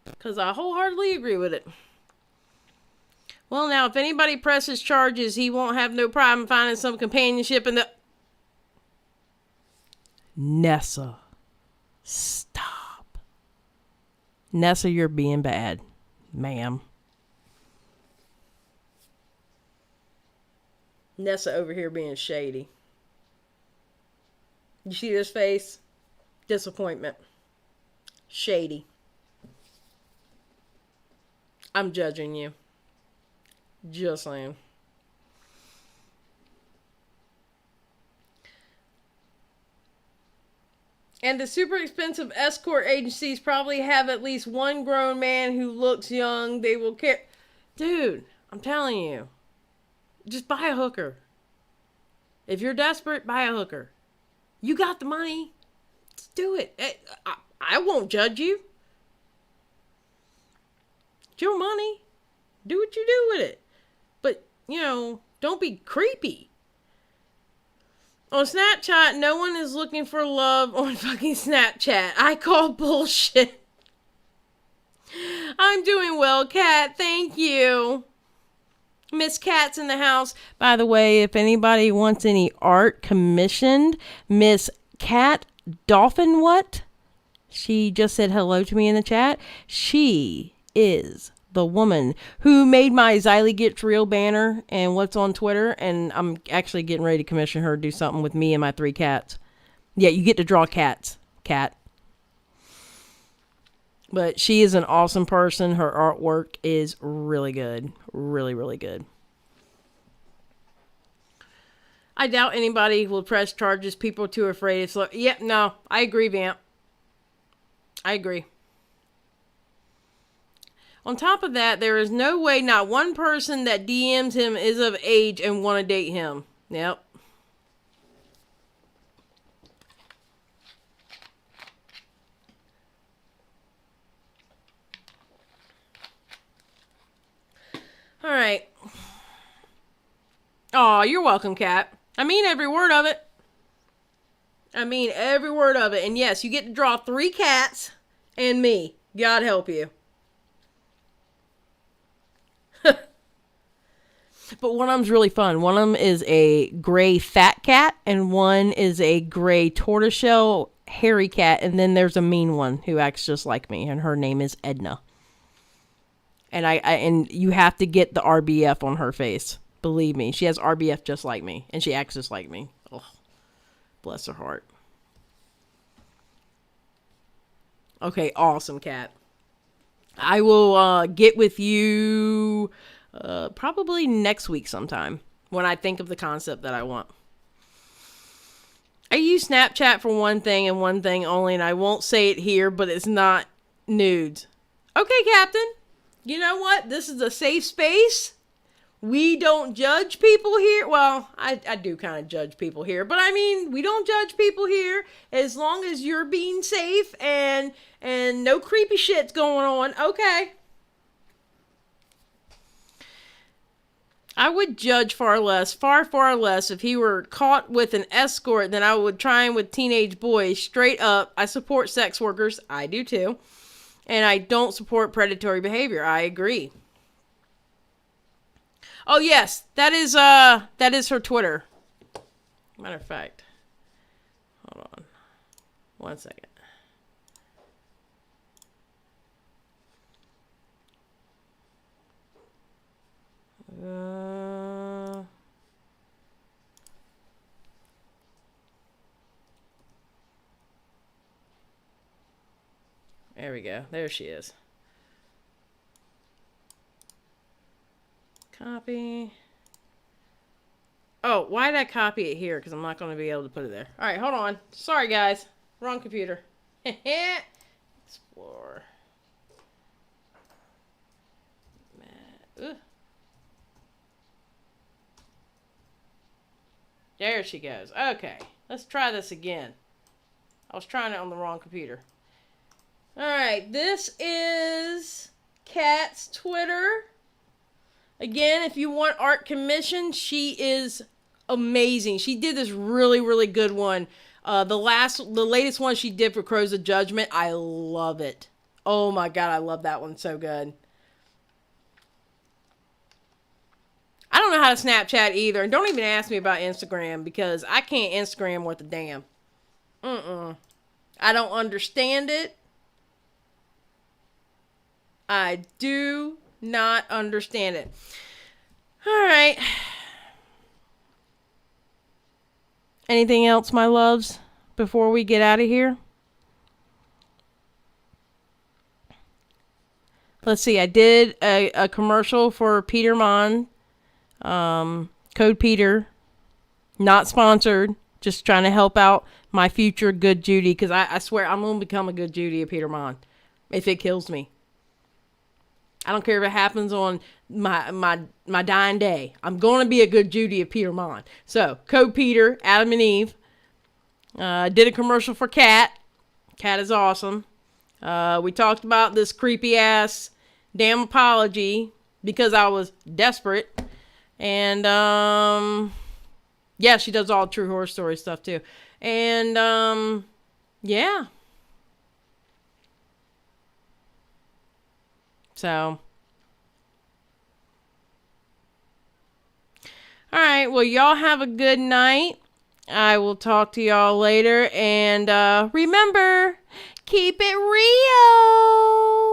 Because I wholeheartedly agree with it. Well, now, if anybody presses charges, he won't have no problem finding some companionship in the... Nessa. Stop. Nessa, you're being bad. Ma'am. Nessa over here being shady. You see this face? Disappointment. Shady. I'm judging you. Just saying. And the super expensive escort agencies probably have at least one grown man who looks young. They will care. Dude, I'm telling you. Just buy a hooker. If you're desperate, buy a hooker. You got the money. Let's do it. I won't judge you. It's your money. Do what you do with it. But, don't be creepy. On Snapchat, no one is looking for love on fucking Snapchat. I call bullshit. I'm doing well, Kat. Thank you. Miss Kat's in the house. By the way, if anybody wants any art commissioned, Miss Kat Dolphin what? She just said hello to me in the chat. She is the woman who made my Xylee Gets Real banner and what's on Twitter, and I'm actually getting ready to commission her to do something with me and my 3 cats. Yeah, you get to draw cats, Cat. But she is an awesome person. Her artwork is really good. Really, really good. I doubt anybody will press charges. People are too afraid. It's like, yeah, no, I agree, Vamp. I agree. On top of that, there is no way not one person that DMs him is of age and want to date him. Yep. All right. Oh, you're welcome, Kat. I mean every word of it. I mean every word of it. And yes, you get to draw 3 cats and me. God help you. But one of them's really fun. One of them is a gray fat cat, and one is a gray tortoiseshell hairy cat, and then there's a mean one who acts just like me, and her name is Edna. And and you have to get the RBF on her face. Believe me, she has RBF just like me, and she acts just like me. Oh, bless her heart. Okay, awesome, cat. I will get with you probably next week sometime when I think of the concept that I want. I use Snapchat for one thing and one thing only, and I won't say it here, but it's not nudes. Okay, Captain. You know what? This is a safe space. We don't judge people here. Well, I do kind of judge people here, but I mean, we don't judge people here as long as you're being safe and no creepy shit's going on. Okay. I would judge far less if he were caught with an escort than I would try him with teenage boys. Straight up, I support sex workers. I do too. And I don't support predatory behavior. I agree. Oh yes, that is her Twitter. Matter of fact. Hold on. 1 second. There we go. There she is. Copy. Oh, why did I copy it here? Because I'm not going to be able to put it there. All right, hold on. Sorry, guys. Wrong computer. Explore. Ooh. There she goes. Okay, let's try this again. I was trying it on the wrong computer. All right, this is Kat's Twitter. Again, if you want art commissioned, she is amazing. She did this really, really good one. The latest one she did for Crows of Judgment, I love it. Oh my God, I love that one so good. I don't know how to Snapchat either. And don't even ask me about Instagram because I can't Instagram worth a damn. I don't understand it. I do not understand it. All right. Anything else, my loves, before we get out of here? Let's see. I did a commercial for Peter Mon. Code Peter. Not sponsored. Just trying to help out my future good Judy. Because I swear I'm going to become a good Judy of Peter Mon. If it kills me. I don't care if it happens on my dying day. I'm going to be a good Judy of Peter Mon. So, Code Peter, Adam and Eve. Did a commercial for Kat. Kat is awesome. We talked about this creepy ass damn apology because I was desperate. And, yeah, she does all true horror story stuff too. And, yeah. So, all right. Well, y'all have a good night. I will talk to y'all later. And remember, keep it real.